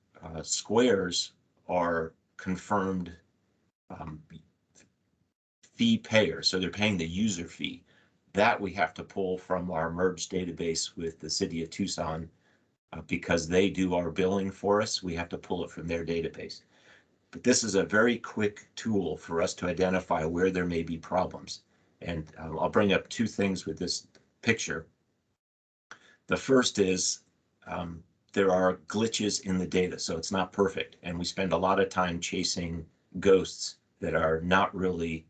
J: squares are confirmed fee payer, so they're paying the user fee. That we have to pull from our merged database with the city of Tucson because they do our billing for us. We have to pull it from their database. But this is a very quick tool for us to identify where there may be problems. And I'll bring up two things with this picture. The first is there are glitches in the data, so it's not perfect. And we spend a lot of time chasing ghosts that are not really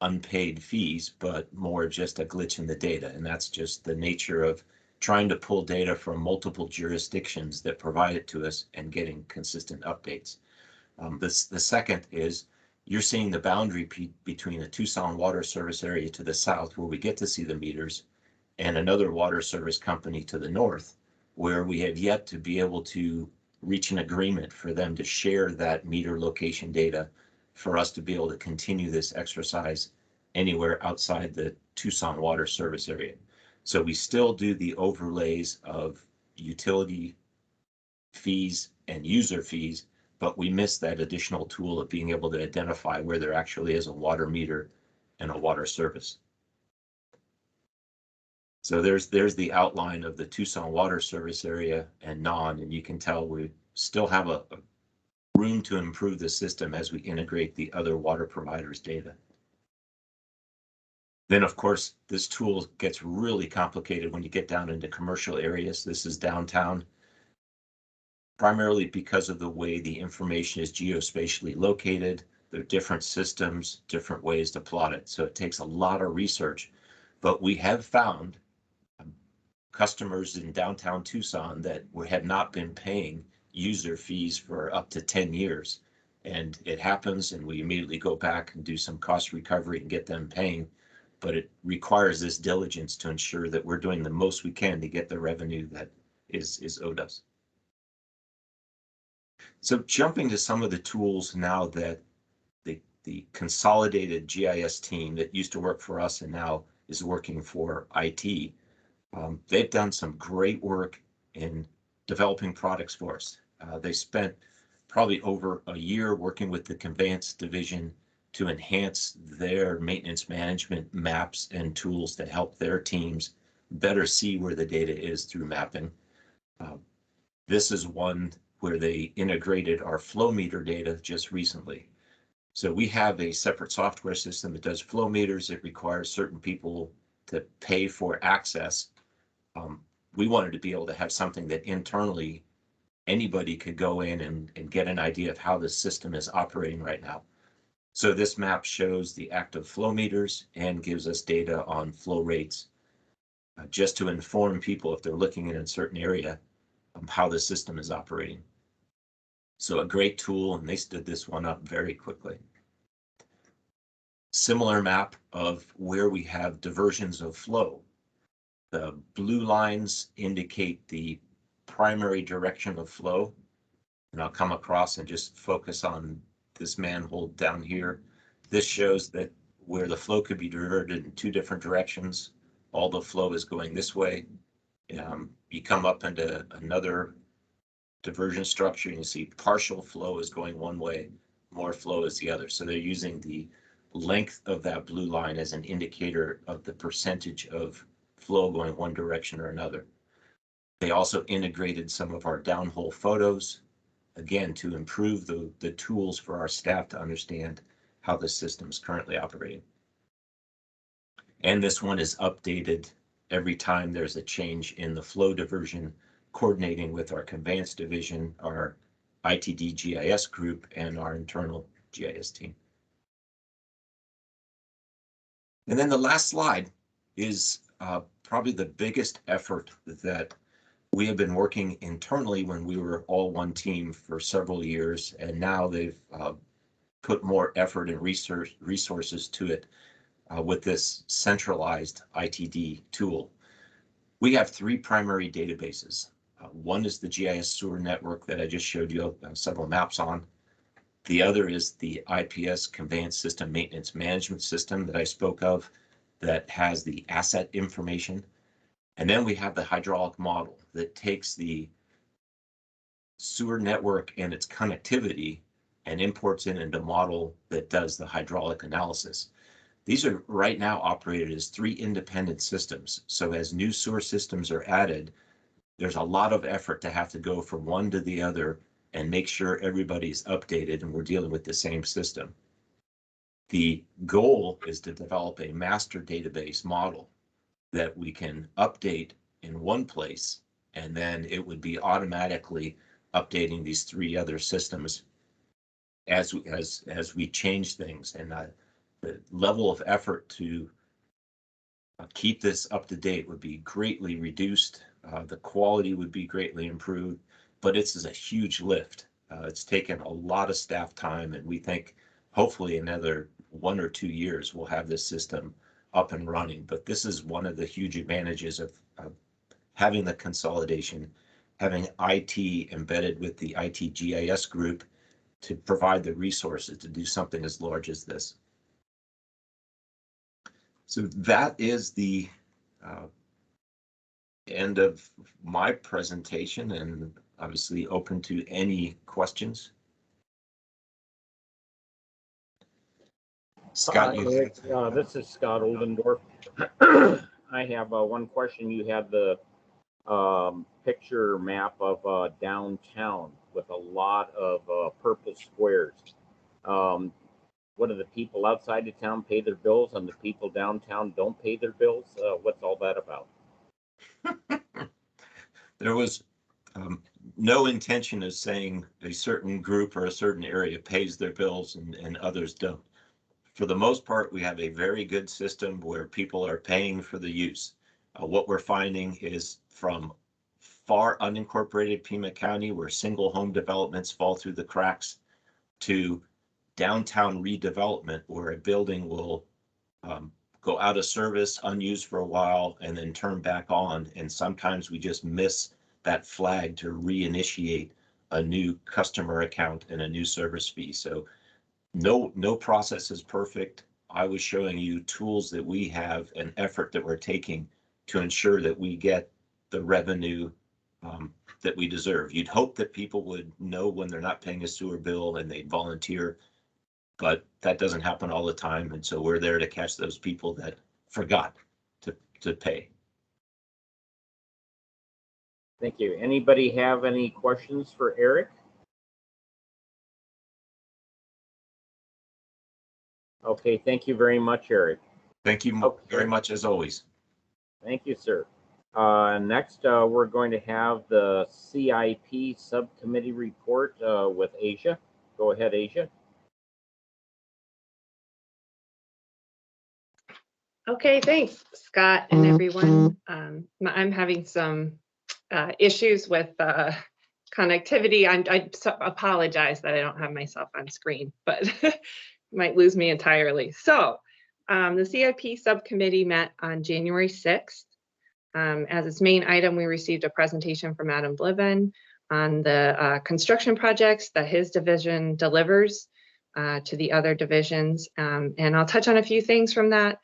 J: unpaid fees, but more just a glitch in the data. And that's just the nature of trying to pull data from multiple jurisdictions that provide it to us and getting consistent updates. The second is you're seeing the boundary between a Tucson water service area to the south, where we get to see the meters, and another water service company to the north, where we have yet to be able to reach an agreement for them to share that meter location data for us to be able to continue this exercise anywhere outside the Tucson water service area. So we still do the overlays of utility fees and user fees, but we miss that additional tool of being able to identify where there actually is a water meter and a water service. So there's the outline of the Tucson water service area and non, and you can tell we still have a room to improve the system as we integrate the other water providers' data. Then, of course, this tool gets really complicated when you get down into commercial areas. This is downtown, primarily because of the way the information is geospatially located. There are different systems, different ways to plot it. So it takes a lot of research, but we have found customers in downtown Tucson that have not been paying user fees for up to 10 years. And it happens, and we immediately go back and do some cost recovery and get them paying. But it requires this diligence to ensure that we're doing the most we can to get the revenue that is owed us. So jumping to some of the tools now that the consolidated GIS team that used to work for us and now is working for IT, they've done some great work in developing products for us. They spent probably over a year working with the conveyance division to enhance their maintenance management maps and tools to help their teams better see where the data is through mapping. This is one where they integrated our flow meter data just recently. So we have a separate software system that does flow meters. It requires certain people to pay for access. We wanted to be able to have something that internally anybody could go in and get an idea of how the system is operating right now. So this map shows the active flow meters and gives us data on flow rates, just to inform people if they're looking in a certain area how the system is operating. So a great tool, and they stood this one up very quickly. Similar map of where we have diversions of flow. The blue lines indicate the primary direction of flow. And I'll come across and just focus on this manhole down here. This shows that where the flow could be diverted in two different directions. All the flow is going this way. You come up into another diversion structure and you see partial flow is going one way, more flow is the other. So they're using the length of that blue line as an indicator of the percentage of flow going one direction or another. They also integrated some of our downhole photos, again, to improve the tools for our staff to understand how the system is currently operating. And this one is updated every time there's a change in the flow diversion, coordinating with our conveyance division, our ITD GIS group, and our internal GIS team. And then the last slide is probably the biggest effort that we have been working internally when we were all one team for several years, and now they've put more effort and resources to it with this centralized ITD tool. We have three primary databases. One is the GIS sewer network that I just showed you several maps on. The other is the IPS conveyance system maintenance management system that I spoke of that has the asset information. And then we have the hydraulic model that takes the sewer network and its connectivity and imports it into a model that does the hydraulic analysis. These are right now operated as three independent systems. So as new sewer systems are added, there's a lot of effort to have to go from one to the other and make sure everybody's updated and we're dealing with the same system. The goal is to develop a master database model that we can update in one place, and then it would be automatically updating these three other systems as we change things. And the level of effort to keep this up to date would be greatly reduced. The quality would be greatly improved, but it's a huge lift. It's taken a lot of staff time, and we think hopefully another 1 or 2 years we'll have this system up and running. But this is one of the huge advantages of having the consolidation, having IT embedded with the IT GIS group to provide the resources to do something as large as this. So that is the end of my presentation, and obviously open to any questions. Scott,
A: this is Scott Oldendorf. I have one question. You had the picture map of downtown with a lot of purple squares. What do the people outside of town pay their bills and the people downtown don't pay their bills? What's all that about?
J: There was no intention of saying a certain group or a certain area pays their bills and others don't. For the most part, we have a very good system where people are paying for the use. What we're finding is from far unincorporated Pima County, where single home developments fall through the cracks, to downtown redevelopment, where a building will go out of service, unused for a while, and then turn back on. And sometimes we just miss that flag to reinitiate a new customer account and a new service fee. So no process is perfect. I was showing you tools that we have and effort that we're taking to ensure that we get the revenue that we deserve. You'd hope that people would know when they're not paying a sewer bill and they'd volunteer, but that doesn't happen all the time. And so we're there to catch those people that forgot to pay.
A: Thank you. Anybody have any questions for Eric? Okay, thank you very much, Eric.
J: Thank you very much, as always.
A: Thank you, sir. Next, we're going to have the CIP subcommittee report with Asia. Go ahead, Asia.
K: Okay, thanks, Scott and everyone. I'm having some issues with connectivity. I apologize that I don't have myself on screen, but might lose me entirely. So the CIP subcommittee met on January 6th. As its main item, we received a presentation from Adam Bliven on the construction projects that his division delivers. to the other divisions. And I'll touch on a few things from that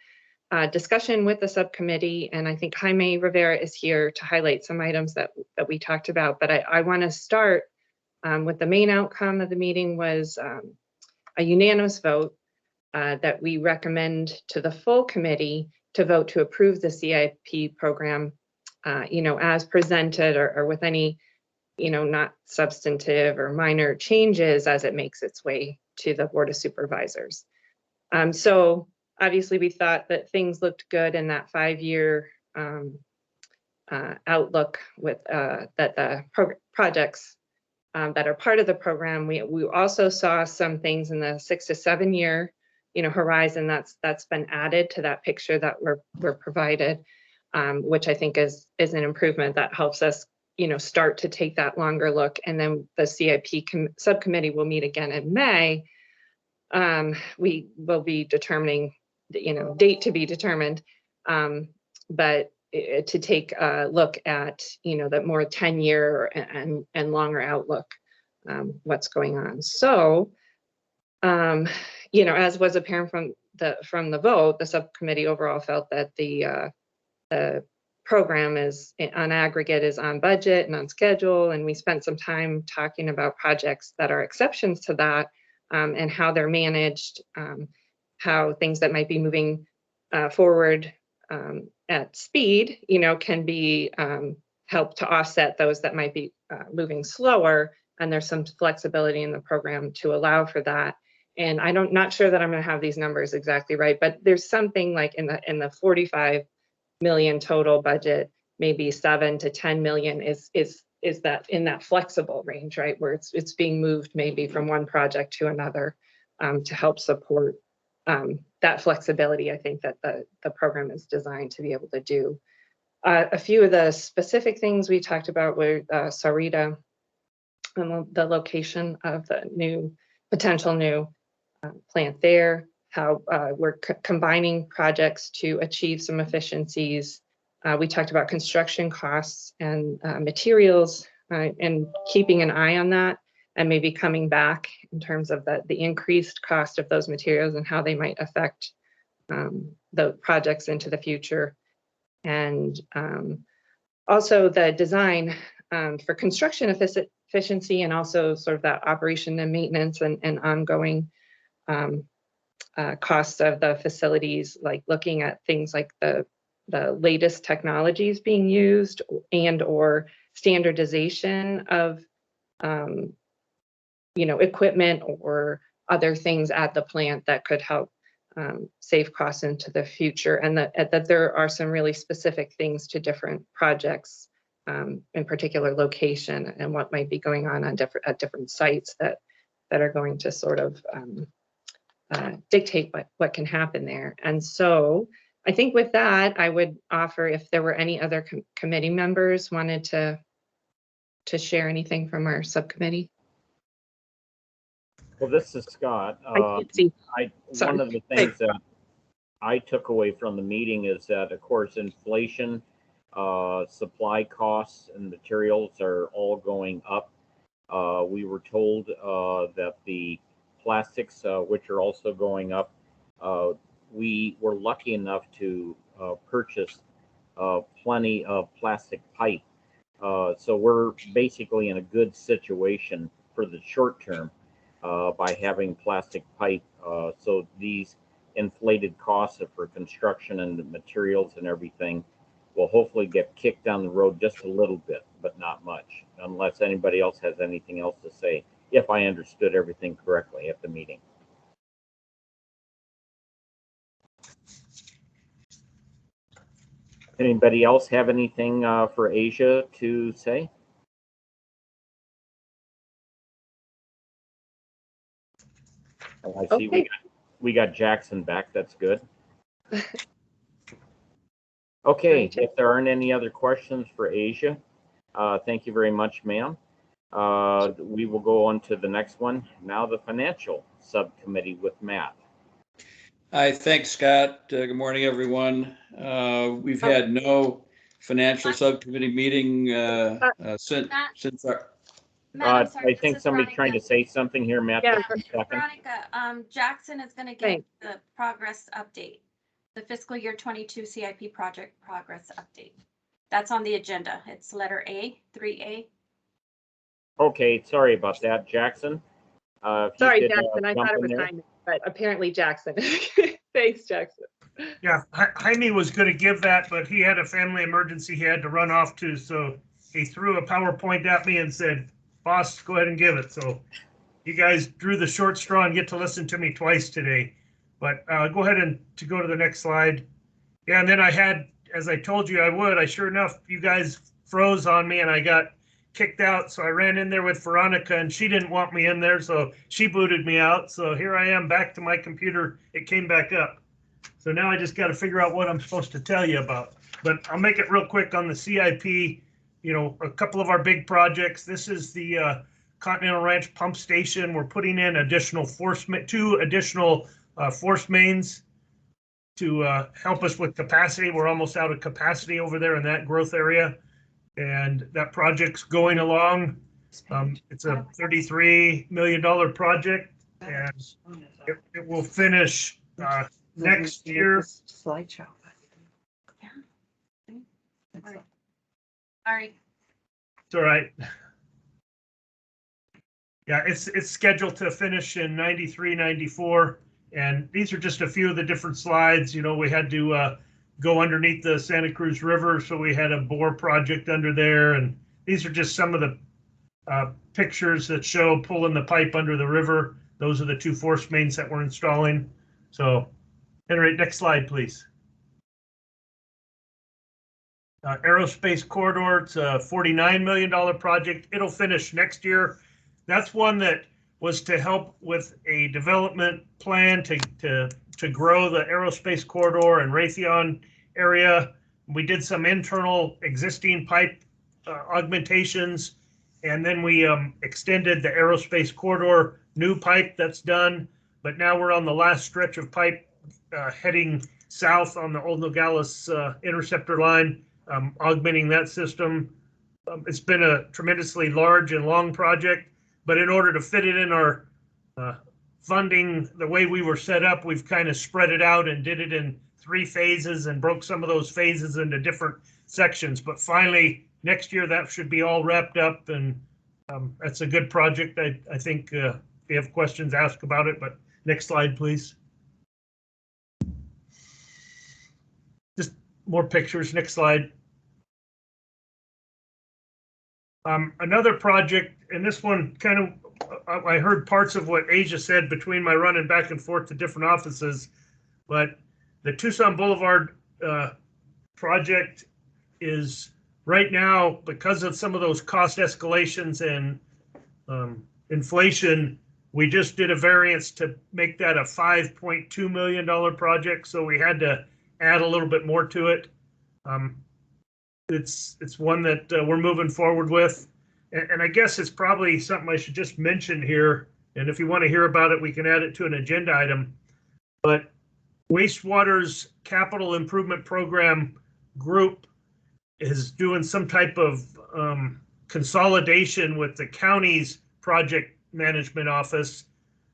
K: discussion with the subcommittee. And I think Jaime Rivera is here to highlight some items that we talked about. But I want to start with the main outcome of the meeting was a unanimous vote that we recommend to the full committee to vote to approve the CIP program, as presented or with any, not substantive or minor changes as it makes its way to the Board of Supervisors. So obviously we thought that things looked good in that 5-year outlook with that the projects that are part of the program. We also saw some things in the 6 to 7 year horizon that's been added to that picture that we're provided, which I think is an improvement that helps us start to take that longer look. And then the CIP subcommittee will meet again in May. We will be determining date to be determined, but to take a look at the more 10-year and longer outlook, what's going on. So as was apparent from the vote, the subcommittee overall felt that the program is on aggregate is on budget and on schedule. And we spent some time talking about projects that are exceptions to that, and how they're managed, how things that might be moving forward at speed, can be helped to offset those that might be moving slower. And there's some flexibility in the program to allow for that. And not sure that I'm going to have these numbers exactly right, but there's something like in the 45 million total budget, maybe 7 to 10 million is that in that flexible range, right? Where it's being moved maybe from one project to another to help support that flexibility. I think that the program is designed to be able to do. A few of the specific things we talked about were Sarita and the location of the potential new plant there, how we're combining projects to achieve some efficiencies. We talked about construction costs and materials and keeping an eye on that and maybe coming back in terms of the increased cost of those materials and how they might affect the projects into the future. And also the design for construction efficiency and also sort of that operation and maintenance and ongoing costs of the facilities, like looking at things like the latest technologies being used and or standardization of equipment or other things at the plant that could help save costs into the future, and that there are some really specific things to different projects, in particular location and what might be going on at different sites that are going to sort of dictate what can happen there. And so I think with that, I would offer if there were any other committee members wanted to share anything from our subcommittee.
A: Well, this is Scott.
K: I can't see.
A: One of the things that I took away from the meeting is that, of course, inflation, supply costs and materials are all going up. We were told that the plastics, which are also going up, we were lucky enough to purchase plenty of plastic pipe. So we're basically in a good situation for the short term by having plastic pipe. So these inflated costs for construction and the materials and everything will hopefully get kicked down the road just a little bit, but not much, unless anybody else has anything else to say, if I understood everything correctly at the meeting. Anybody else have anything for Asia to say? I see
K: Okay.
A: we got Jackson back. That's good. Okay, if there aren't any other questions for Asia, thank you very much, ma'am. We will go on to the next one. Now the financial subcommittee with Matt.
L: Hi, thanks, Scott. Good morning, everyone. We've had no financial subcommittee meeting since our.
G: Madam, sorry,
A: I
G: this
A: think
G: is
A: somebody's trying to
G: Veronica.
A: say something here, Matt.
K: Yeah.
A: Just a second.
G: Veronica, Jackson is gonna give
K: Thanks.
G: the progress update, the fiscal year 22 CIP project progress update. That's on the agenda. It's letter A, 3A.
A: Okay, sorry about that, Jackson. If you
K: Sorry,
A: could,
K: Jackson, I
A: jump
K: thought it
A: in
K: was
A: there.
K: Jaime, but apparently Jackson. Thanks, Jackson.
D: Yeah, Jaime was going to give that, but he had a family emergency he had to run off to, so he threw a PowerPoint at me and said, "Boss, go ahead and give it." So you guys drew the short straw and get to listen to me twice today. But go ahead and to go to the next slide. Yeah, and then I had, as I told you I would, sure enough, you guys froze on me and I got kicked out. So I ran in there with Veronica and she didn't want me in there, so she booted me out. So here I am back to my computer. It came back up. So now I just got to figure out what I'm supposed to tell you about. But I'll make it real quick on the CIP. You know, a couple of our big projects. This is the Continental Ranch pump station. We're putting in additional two additional force mains to help us with capacity. We're almost out of capacity over there in that growth area. And that project's going along. It's a $33 million project, and it will finish next year.
M: Slideshow.
G: Sorry.
D: It's all right. Yeah, it's scheduled to finish in 93, 94. And these are just a few of the different slides. You know, we had to go underneath the Santa Cruz River, so we had a bore project under there. And these are just some of the pictures that show pulling the pipe under the river. Those are the two force mains that we're installing. So, Henry, next slide, please. Aerospace Corridor, it's a $49 million project. It'll finish next year. That's one that was to help with a development plan to grow the aerospace corridor and Raytheon area. We did some internal existing pipe augmentations, and then we extended the aerospace corridor, new pipe that's done. But now we're on the last stretch of pipe heading south on the Old Nogales interceptor line, augmenting that system. It's been a tremendously large and long project, but in order to fit it in our funding, the way we were set up, we've kind of spread it out and did it in 3 phases and broke some of those phases into different sections. But finally, next year, that should be all wrapped up, and that's a good project. I think if you have questions, ask about it. But next slide, please. Just more pictures. Next slide. Another project, and this one kind of, I heard parts of what Asia said between my running back and forth to different offices, but the Tucson Boulevard project is right now, because of some of those cost escalations and inflation, we just did a variance to make that a $5.2 million project. So we had to add a little bit more to it. It's one that we're moving forward with. And I guess it's probably something I should just mention here. And if you want to hear about it, we can add it to an agenda item. But Wastewater's Capital Improvement Program group is doing some type of consolidation with the county's project management office.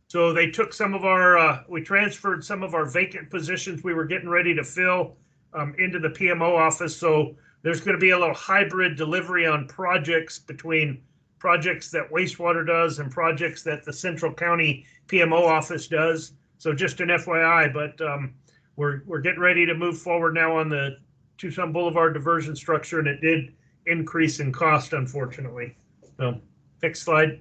D: So they took some of our, we transferred some of our vacant positions we were getting ready to fill into the PMO office. So there's going to be a little hybrid delivery on projects between projects that Wastewater does and projects that the Central County PMO office does. So just an FYI, but we're getting ready to move forward now on the Tucson Boulevard diversion structure, and it did increase in cost, unfortunately. So next slide.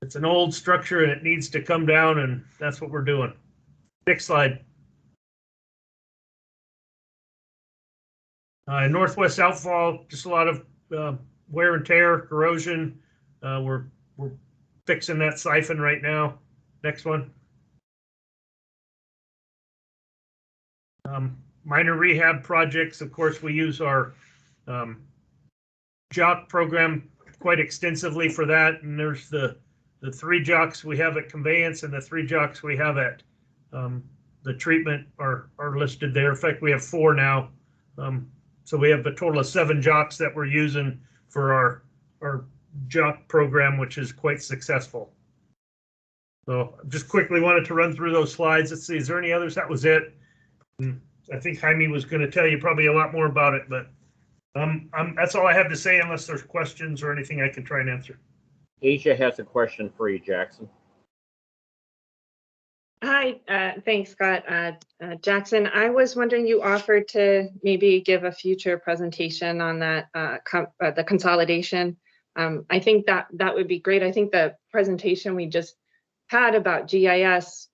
D: It's an old structure and it needs to come down, and that's what we're doing. Next slide. Northwest outfall, just a lot of wear and tear, corrosion. We're fixing that siphon right now. Next one. Minor rehab projects. Of course, we use our JOC program quite extensively for that. And there's the 3 JOCs we have at conveyance and the 3 JOCs we have at the treatment are listed there. In fact, we have 4 now. So we have a total of 7 jocks that we're using for our jock program, which is quite successful. So just quickly wanted to run through those slides. Let's see, is there any others? That was it. I think Jaime was going to tell you probably a lot more about it, but that's all I have to say unless there's questions or anything I can try and answer.
A: Asia has a question for you, Jackson.
K: Hi, thanks, Scott. Jackson, I was wondering, you offered to maybe give a future presentation on that, the consolidation. I think that would be great. I think the presentation we just had about GIS,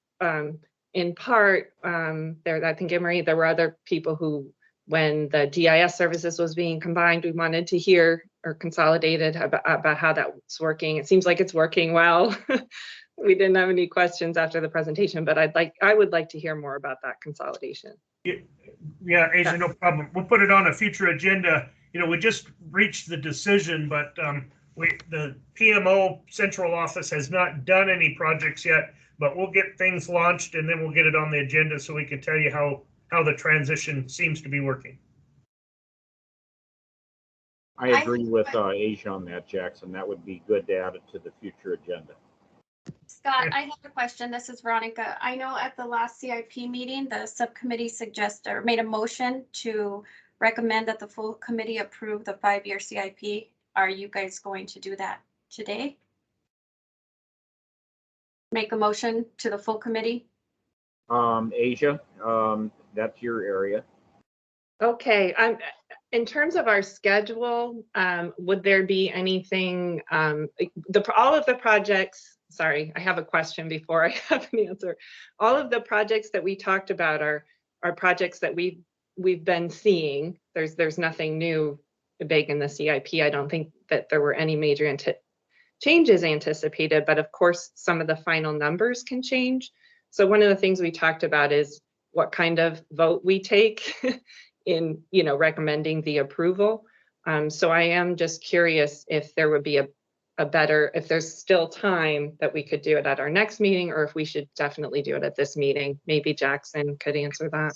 K: in part, I think, Emery, there were other people who, when the GIS services was being combined, we wanted to hear or consolidated about how that's working. It seems like it's working well. We didn't have any questions after the presentation, but I would like to hear more about that consolidation.
D: Yeah, Asia, no problem. We'll put it on a future agenda. You know, we just reached the decision, but the PMO central office has not done any projects yet, but we'll get things launched and then we'll get it on the agenda so we can tell you how the transition seems to be working.
A: I agree with Asia on that, Jackson. That would be good to add it to the future agenda.
G: Scott, I have a question. This is Veronica. I know at the last CIP meeting, the subcommittee suggested or made a motion to recommend that the full committee approve the 5-year CIP. Are you guys going to do that today? Make a motion to the full committee?
A: Asia, that's your area.
K: Okay, in terms of our schedule, would there be anything, all of the projects, sorry, I have a question before I have an answer. All of the projects that we talked about are projects that we've been seeing. There's nothing new big in the CIP. I don't think that there were any major changes anticipated, but of course, some of the final numbers can change. So one of the things we talked about is what kind of vote we take in, recommending the approval. So I am just curious if there would be if there's still time that we could do it at our next meeting, or if we should definitely do it at this meeting. Maybe Jackson could answer that.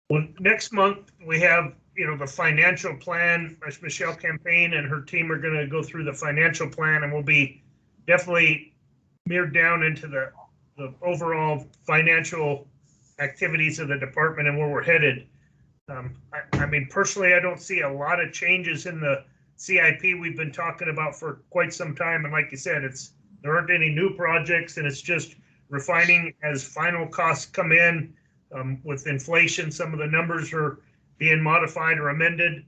D: Well, next month we have, the financial plan. Michelle Campaign and her team are going to go through the financial plan, and we'll be definitely mirrored down into the overall financial activities of the department and where we're headed. I mean, personally, I don't see a lot of changes in the CIP we've been talking about for quite some time. And like you said, there aren't any new projects, and it's just refining as final costs come in. With inflation, some of the numbers are being modified or amended,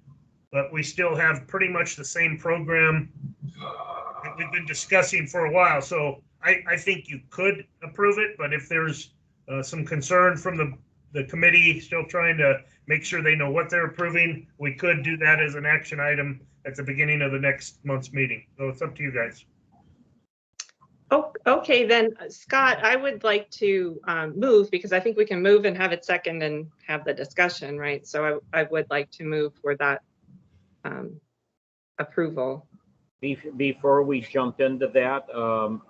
D: but we still have pretty much the same program that we've been discussing for a while. So I think you could approve it, but if there's some concern from the committee still trying to make sure they know what they're approving, we could do that as an action item at the beginning of the next month's meeting. So it's up to you guys.
K: Oh, okay, then Scott, I would like to move, because I think we can move and have it second and have the discussion, right? So I would like to move for that approval.
A: Before we jump into that,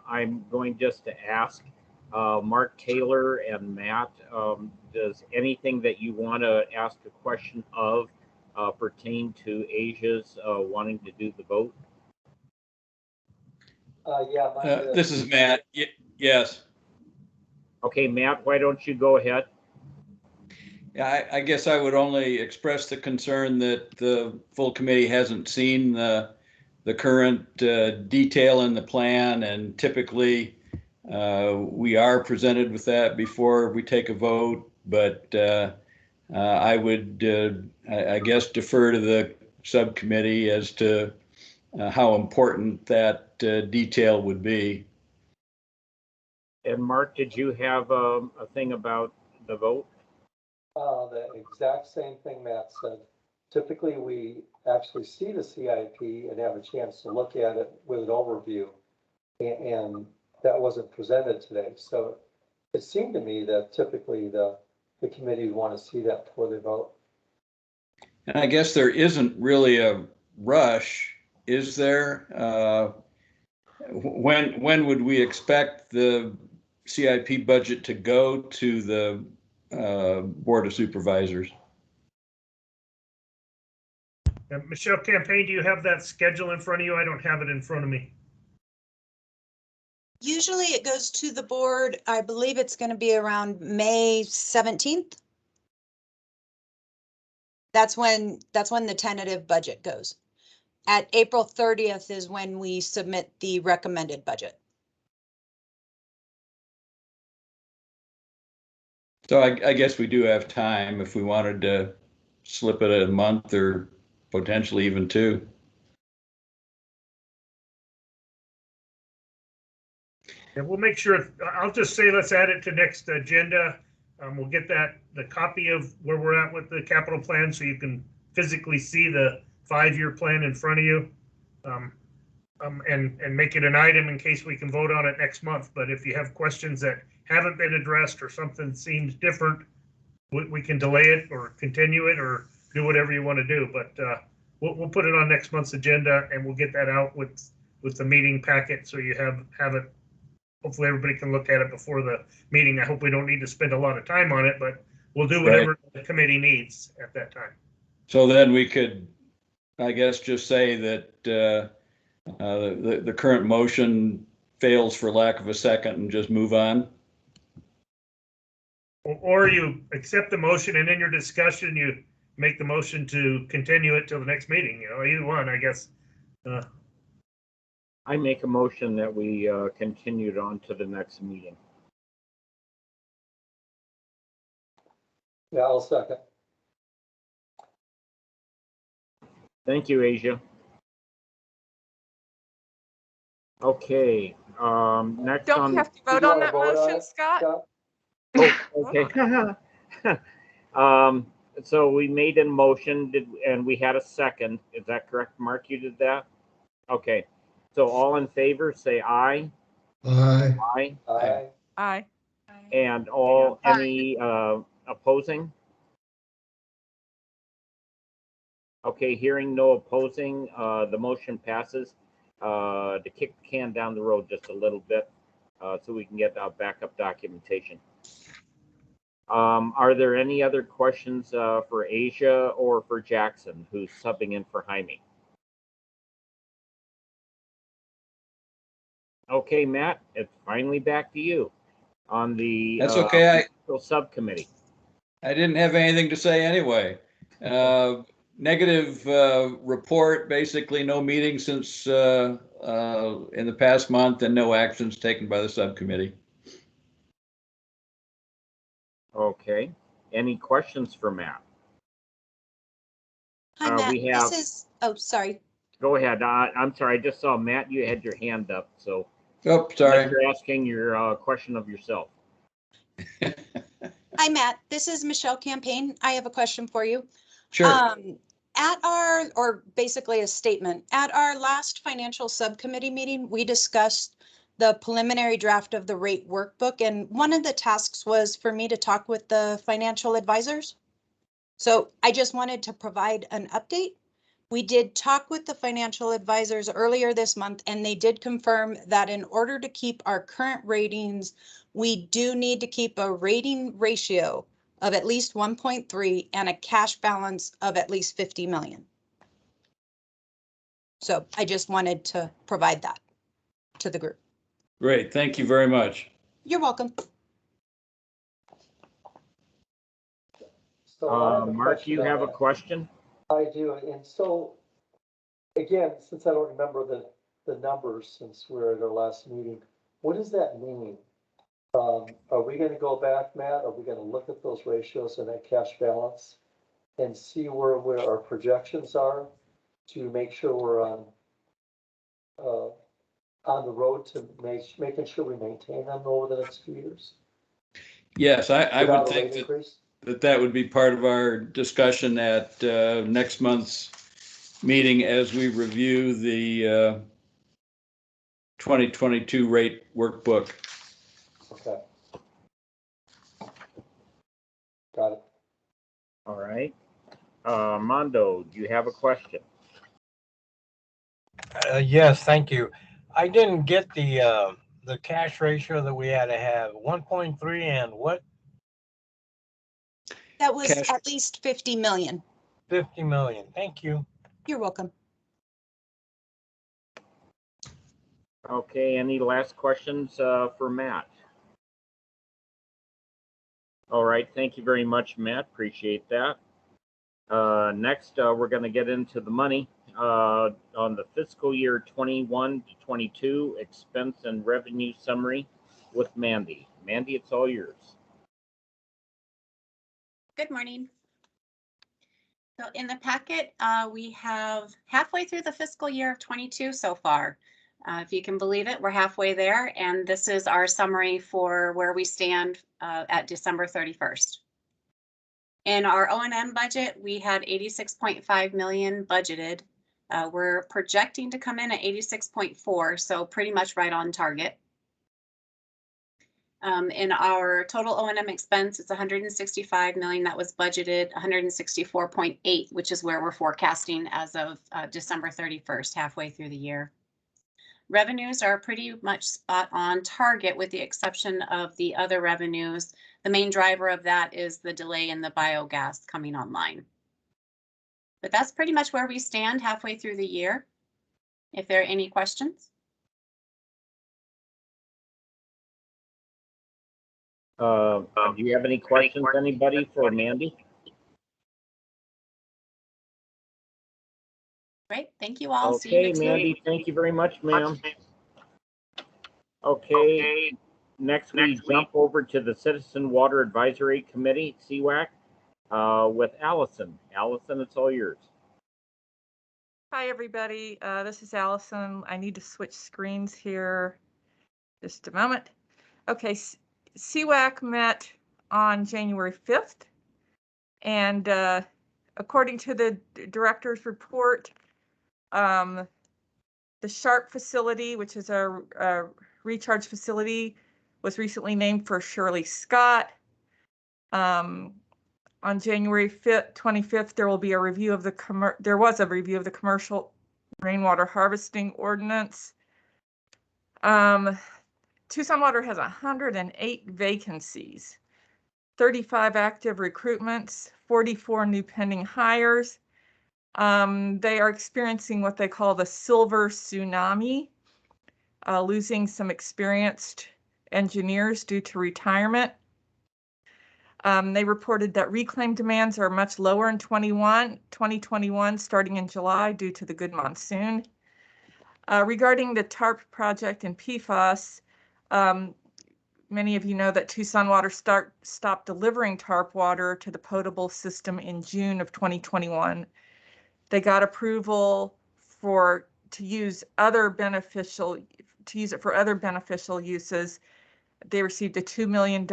A: I'm going just to ask Mark Taylor and Matt, does anything that you want to ask a question of pertain to Asia's wanting to do the vote?
C: Yeah.
L: This is Matt. Yes.
A: Okay, Matt, why don't you go ahead?
L: Yeah, I guess I would only express the concern that the full committee hasn't seen the current detail in the plan, and typically we are presented with that before we take a vote, but I would, I guess, defer to the subcommittee as to how important that detail would be.
A: And Mark, did you have a thing about the vote?
C: The exact same thing Matt said. Typically, we actually see the CIP and have a chance to look at it with an overview, and that wasn't presented today. So it seemed to me that typically the committee would want to see that before they vote.
L: And I guess there isn't really a rush, is there? When would we expect the CIP budget to go to the Board of Supervisors?
D: Michelle Campaign, do you have that schedule in front of you? I don't have it in front of me.
M: Usually it goes to the board. I believe it's going to be around May 17th. That's when the tentative budget goes. At April 30th is when we submit the recommended budget.
L: So I guess we do have time if we wanted to slip it a month or potentially even 2.
D: And we'll make sure, I'll just say, let's add it to next agenda. We'll get the copy of where we're at with the capital plan so you can physically see the 5-year plan in front of you. And make it an item in case we can vote on it next month. But if you have questions that haven't been addressed or something seems different, we can delay it or continue it or do whatever you want to do. But we'll put it on next month's agenda and we'll get that out with the meeting packet so you have it. Hopefully everybody can look at it before the meeting. I hope we don't need to spend a lot of time on it, but we'll do whatever the committee needs at that time.
L: So then we could, I guess, just say that the current motion fails for lack of a second and just move on.
D: Or you accept the motion and in your discussion, you make the motion to continue it till the next meeting, either one, I guess.
A: I make a motion that we continue it on to the next meeting.
C: Yeah, I'll second.
A: Thank you, Asia. Okay, next
N: Don't
A: on.
N: you have to
C: Did
N: vote
C: you
N: on
C: wanna
N: that
C: vote on
N: motion,
C: it,
N: Scott?
A: Oh, okay. So we made a motion and we had a second. Is that correct, Mark? You did that? Okay. So all in favor, say aye.
B: Aye.
A: Aye.
C: Aye.
N: Aye.
A: And all, any opposing? Okay, hearing no opposing, the motion passes to kick the can down the road just a little bit so we can get backup documentation. Are there any other questions for Asia or for Jackson, who's subbing in for Jaime? Okay, Matt, it's finally back to you on the
L: That's okay.
A: Subcommittee.
L: I didn't have anything to say anyway. Negative report, basically no meeting since in the past month and no actions taken by the subcommittee.
A: Okay. Any questions for Matt?
M: Hi, Matt.
A: We have.
M: Oh, sorry.
A: Go ahead. I'm sorry. I just saw Matt. You had your hand up, so.
L: Oh, sorry.
A: You're asking your question of yourself.
M: Hi, Matt. This is Michelle Campaign. I have a question for you.
L: Sure.
M: Basically a statement. At our last financial subcommittee meeting, we discussed the preliminary draft of the rate workbook, and one of the tasks was for me to talk with the financial advisors. So I just wanted to provide an update. We did talk with the financial advisors earlier this month, and they did confirm that in order to keep our current ratings, we do need to keep a rating ratio of at least 1.3 and a cash balance of at least 50 million. So I just wanted to provide that to the group.
L: Great. Thank you very much.
M: You're welcome.
C: So I have a
A: Mark, you have a
C: that.
A: question?
C: I do, and so, again, since I don't remember the numbers since we were at our last meeting, what does that mean? Are we gonna go back, Matt? Are we gonna look at those ratios and that cash balance and see where our projections are to make sure we're on the road to making sure we maintain them over the next few years?
L: Yes, I would
C: Without a
L: think
C: rate increase?
L: that would be part of our discussion at next month's meeting as we review the 2022 rate workbook.
C: Okay. Got it.
A: All right. Mondo, do you have a question?
F: Yes, thank you. I didn't get the cash ratio that we had to have 1.3 and what?
M: That was
L: Cash.
M: at least 50 million.
F: 50 million. Thank you.
M: You're welcome.
A: Okay, any last questions for Matt? All right, thank you very much, Matt. Appreciate that. Next, we're going to get into the money on the fiscal year 21 to 22 expense and revenue summary with Mandy. Mandy, it's all yours.
G: Good morning. So in the packet, we have halfway through the fiscal year of 22 so far. If you can believe it, we're halfway there, and this is our summary for where we stand at December 31st. In our O&M budget, we had 86.5 million budgeted. We're projecting to come in at 86.4, so pretty much right on target. In our total O&M expense, it's 165 million that was budgeted, 164.8, which is where we're forecasting as of December 31st, halfway through the year. Revenues are pretty much spot on target with the exception of the other revenues. The main driver of that is the delay in the biogas coming online. But that's pretty much where we stand halfway through the year. If there are any questions.
A: Do you have any questions, anybody, for Mandy?
G: Great, thank you all. See you
A: Okay,
G: next
A: Mandy,
G: week.
A: thank you very much, ma'am. Okay, next we jump over to the Citizen Water Advisory Committee, CWAC, with Allison. Allison, it's all yours.
N: Hi, everybody. This is Allison. I need to switch screens here. Just a moment. Okay, CWAC met on January 5th, and according to the director's report, the Sharp facility, which is a recharge facility, was recently named for Shirley Scott. On January 25th, there will be a review of there was a review of the commercial rainwater harvesting ordinance. Tucson Water has 108 vacancies, 35 active recruitments, 44 new pending hires. They are experiencing what they call the silver tsunami, losing some experienced engineers due to retirement. They reported that reclaim demands are much lower in 2021, starting in July due to the good monsoon. Regarding the TARP project in PFAS, many of you know that Tucson Water stopped delivering TARP water to the potable system in June of 2021. They got approval to use it for other beneficial uses. They received a $2 million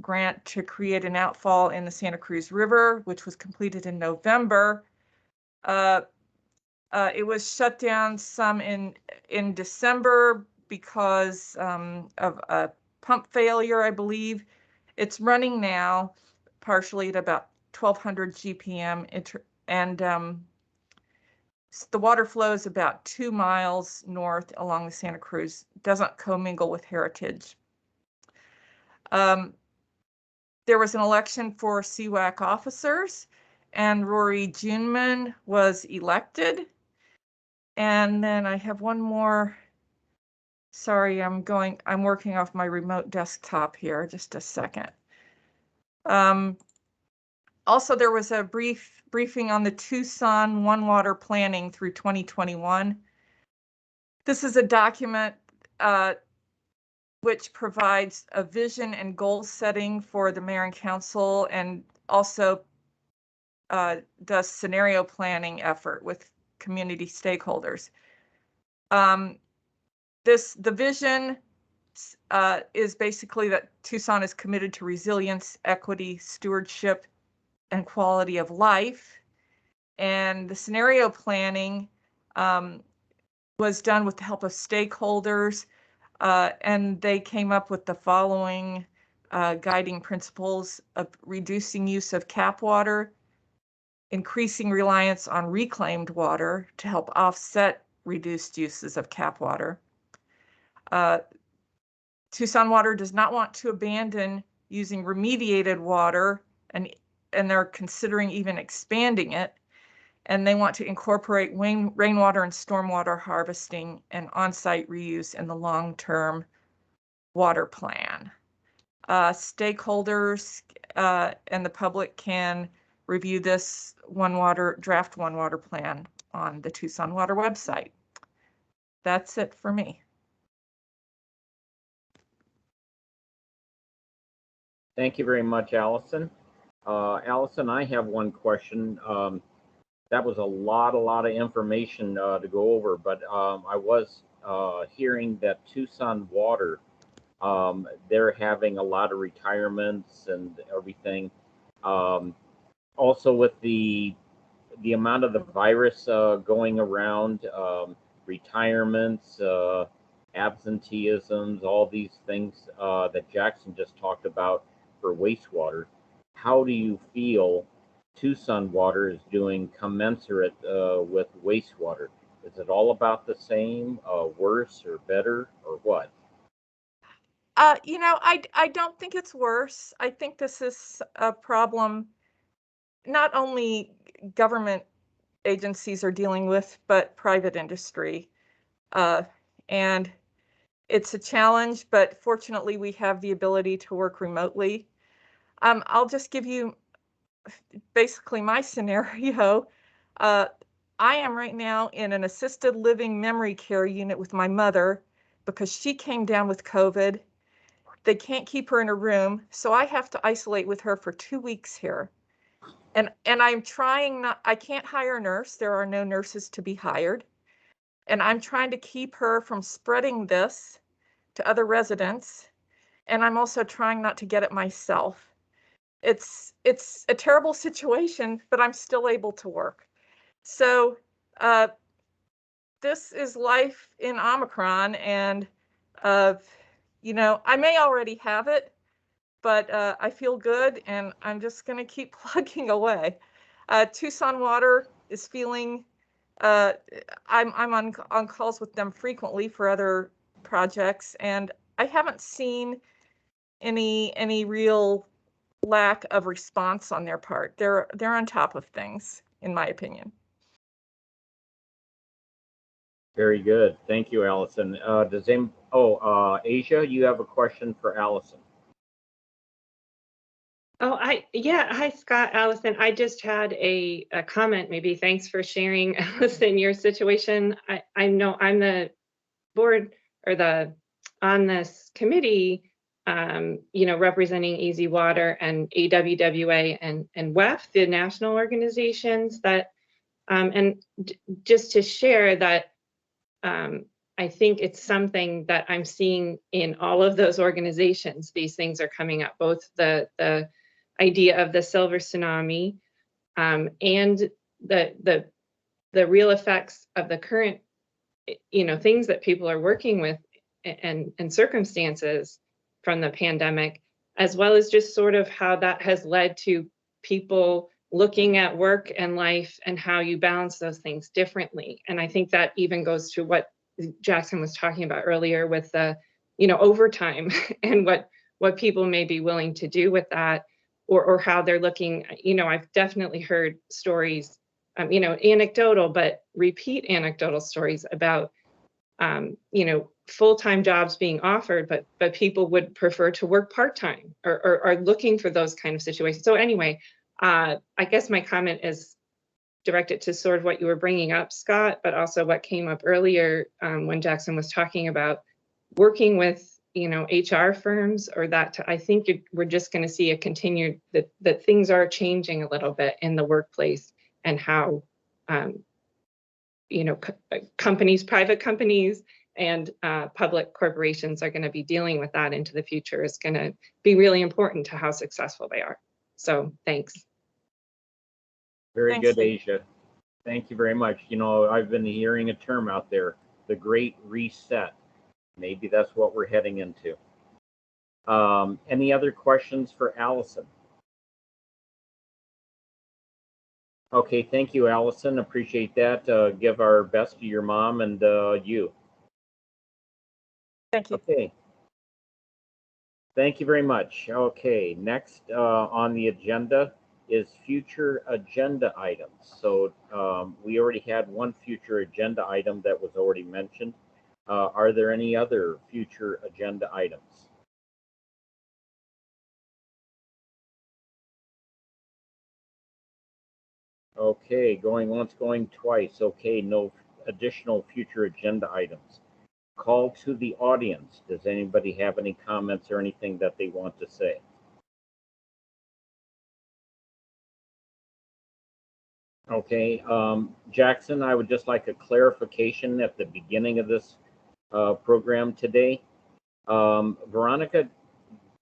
N: grant to create an outfall in the Santa Cruz River, which was completed in November. It was shut down some in December because of a pump failure, I believe. It's running now partially at about 1200 GPM, and the water flows about 2 miles north along the Santa Cruz, doesn't commingle with Heritage. There was an election for CWAC officers, and Rory Juneman was elected. And then I have one more. Sorry, I'm working off my remote desktop here, just a second. Also, there was a briefing on the Tucson One Water planning through 2021. This is a document which provides a vision and goal setting for the mayor and council, and also does scenario planning effort with community stakeholders. The vision is basically that Tucson is committed to resilience, equity, stewardship, and quality of life. And the scenario planning was done with the help of stakeholders, and they came up with the following guiding principles of reducing use of cap water, increasing reliance on reclaimed water to help offset reduced uses of cap water. Tucson Water does not want to abandon using remediated water, and they're considering even expanding it. And they want to incorporate rainwater and stormwater harvesting and on-site reuse in the long-term water plan. Stakeholders and the public can review this draft One Water plan on the Tucson Water website. That's it for me.
A: Thank you very much, Allison. Allison, I have one question. That was a lot of information to go over, but I was hearing that Tucson Water, they're having a lot of retirements and everything. Also with the amount of the virus going around, retirements, absenteeisms, all these things that Jackson just talked about for wastewater. How do you feel Tucson Water is doing commensurate with wastewater? Is it all about the same, worse or better, or what?
N: You know, I don't think it's worse. I think this is a problem not only government agencies are dealing with, but private industry. And it's a challenge, but fortunately we have the ability to work remotely. I'll just give you basically my scenario. I am right now in an assisted living memory care unit with my mother because she came down with COVID. They can't keep her in a room, so I have to isolate with her for 2 weeks here. And I'm trying not, I can't hire a nurse. There are no nurses to be hired. And I'm trying to keep her from spreading this to other residents. And I'm also trying not to get it myself. It's a terrible situation, but I'm still able to work. So this is life in Omicron, and you know, I may already have it, but I feel good, and I'm just going to keep plugging away. Tucson Water is feeling. I'm on calls with them frequently for other projects, and I haven't seen any real lack of response on their part. They're on top of things, in my opinion.
A: Very good. Thank you, Allison. Asia, you have a question for Allison.
K: Oh, hi, Scott, Allison. I just had a comment, maybe. Thanks for sharing, Allison, your situation. I know I'm the board or on this committee, you know, representing Easy Water and AWWA and WEF, the national organizations that, just to share that, I think it's something that I'm seeing in all of those organizations. These things are coming up, both the idea of the silver tsunami and the real effects of the current, you know, things that people are working with and circumstances from the pandemic, as well as just sort of how that has led to people looking at work and life and how you balance those things differently. And I think that even goes to what Jackson was talking about earlier with the, you know, overtime and what people may be willing to do with that, or how they're looking. You know, I've definitely heard stories, you know, anecdotal, but repeat anecdotal stories about, you know, full-time jobs being offered, but people would prefer to work part-time or are looking for those kind of situations. So anyway, I guess my comment is directed to sort of what you were bringing up, Scott, but also what came up earlier when Jackson was talking about working with, you know, HR firms, or that I think we're just going to see a continued, that things are changing a little bit in the workplace, and how, you know, companies, private companies and public corporations are going to be dealing with that into the future is going to be really important to how successful they are. So thanks.
A: Very good, Asia. Thank you very much. You know, I've been hearing a term out there, the Great Reset. Maybe that's what we're heading into. Any other questions for Allison? Okay, thank you, Allison. Appreciate that. Give our best to your mom and you.
N: Thank you.
A: Okay. Thank you very much. Okay, next on the agenda is future agenda items. So we already had one future agenda item that was already mentioned. Are there any other future agenda items? Okay, going once, going twice. Okay, no additional future agenda items. Call to the audience. Does anybody have any comments or anything that they want to say? Okay, Jackson, I would just like a clarification at the beginning of this program today. Veronica,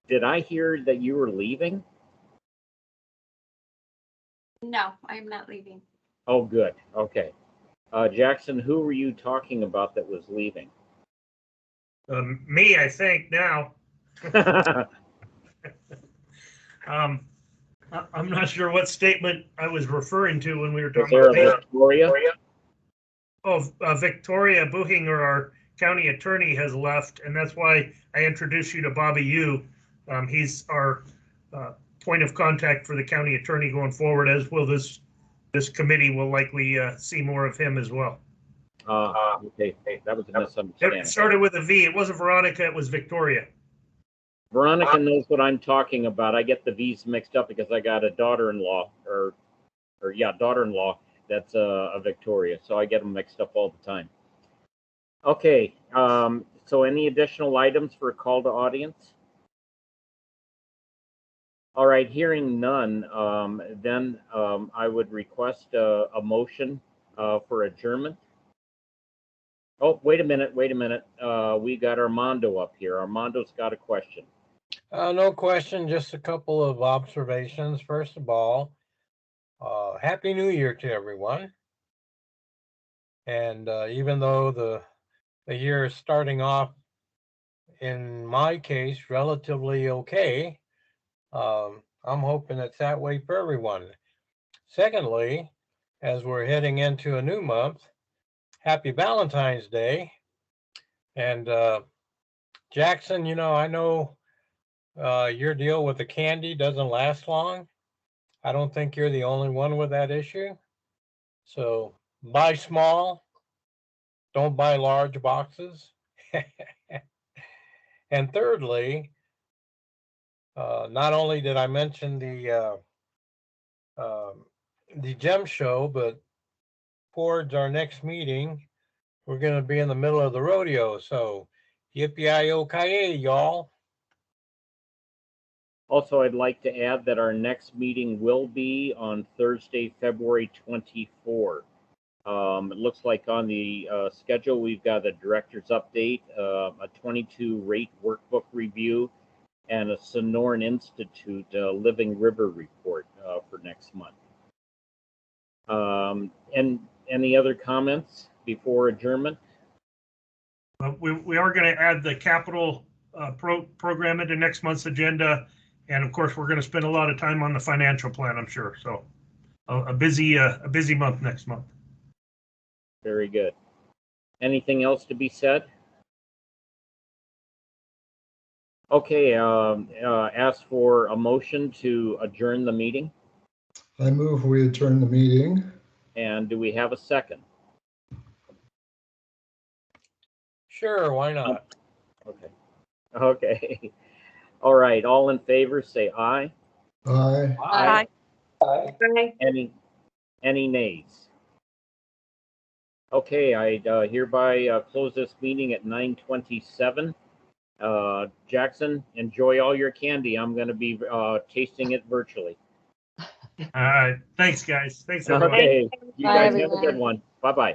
A: did I hear that you were leaving?
G: No, I'm not leaving.
A: Oh, good. Okay. Jackson, who were you talking about that was leaving?
D: Me, I think now. I'm not sure what statement I was referring to when we were
A: Was
D: talking
A: there
D: about
A: a Victoria?
D: Oh, Victoria Buchinger, our county attorney, has left, and that's why I introduced you to Bobby Yu. He's our point of contact for the county attorney going forward, as will this committee will likely see more of him as well.
A: Okay, that was a misunderstanding.
D: It started with a V. It wasn't Veronica, it was Victoria.
A: Veronica knows what I'm talking about. I get the V's mixed up because I got a daughter-in-law, or yeah, daughter-in-law that's a Victoria, so I get them mixed up all the time. Okay, so any additional items for a call to audience? All right, hearing none, then I would request a motion for adjournment. Oh, wait a minute. We got Armando up here. Armando's got a question.
F: No question, just a couple of observations. First of all, Happy New Year to everyone. And even though the year is starting off, in my case, relatively okay, I'm hoping it's that way for everyone. Secondly, as we're heading into a new month, Happy Valentine's Day. And Jackson, I know your deal with the candy doesn't last long. I don't think you're the only one with that issue. So buy small, don't buy large boxes. And thirdly, not only did I mention the gem show, but towards our next meeting, we're going to be in the middle of the rodeo. So yippee-yi-yo-ki-yay, y'all.
A: Also, I'd like to add that our next meeting will be on Thursday, February 24. It looks like on the schedule, we've got a director's update, a 22 rate workbook review, and a Sonoran Institute Living River report for next month. And any other comments before adjournment?
D: We are going to add the capital program into next month's agenda. And of course, we're going to spend a lot of time on the financial plan, I'm sure. So a busy month next month.
A: Very good. Anything else to be said? Okay, ask for a motion to adjourn the meeting.
B: I move we adjourn the meeting.
A: And do we have a second?
F: Sure, why not?
A: Okay. All right, all in favor, say aye.
B: Aye.
N: Aye.
C: Aye.
A: Any nays? Okay, I hereby close this meeting at 9:27. Jackson, enjoy all your candy. I'm going to be tasting it virtually.
D: All right. Thanks, guys. Thanks, everyone.
A: Okay, you
H: Bye,
A: guys have a
H: everyone.
A: good one. Bye-bye.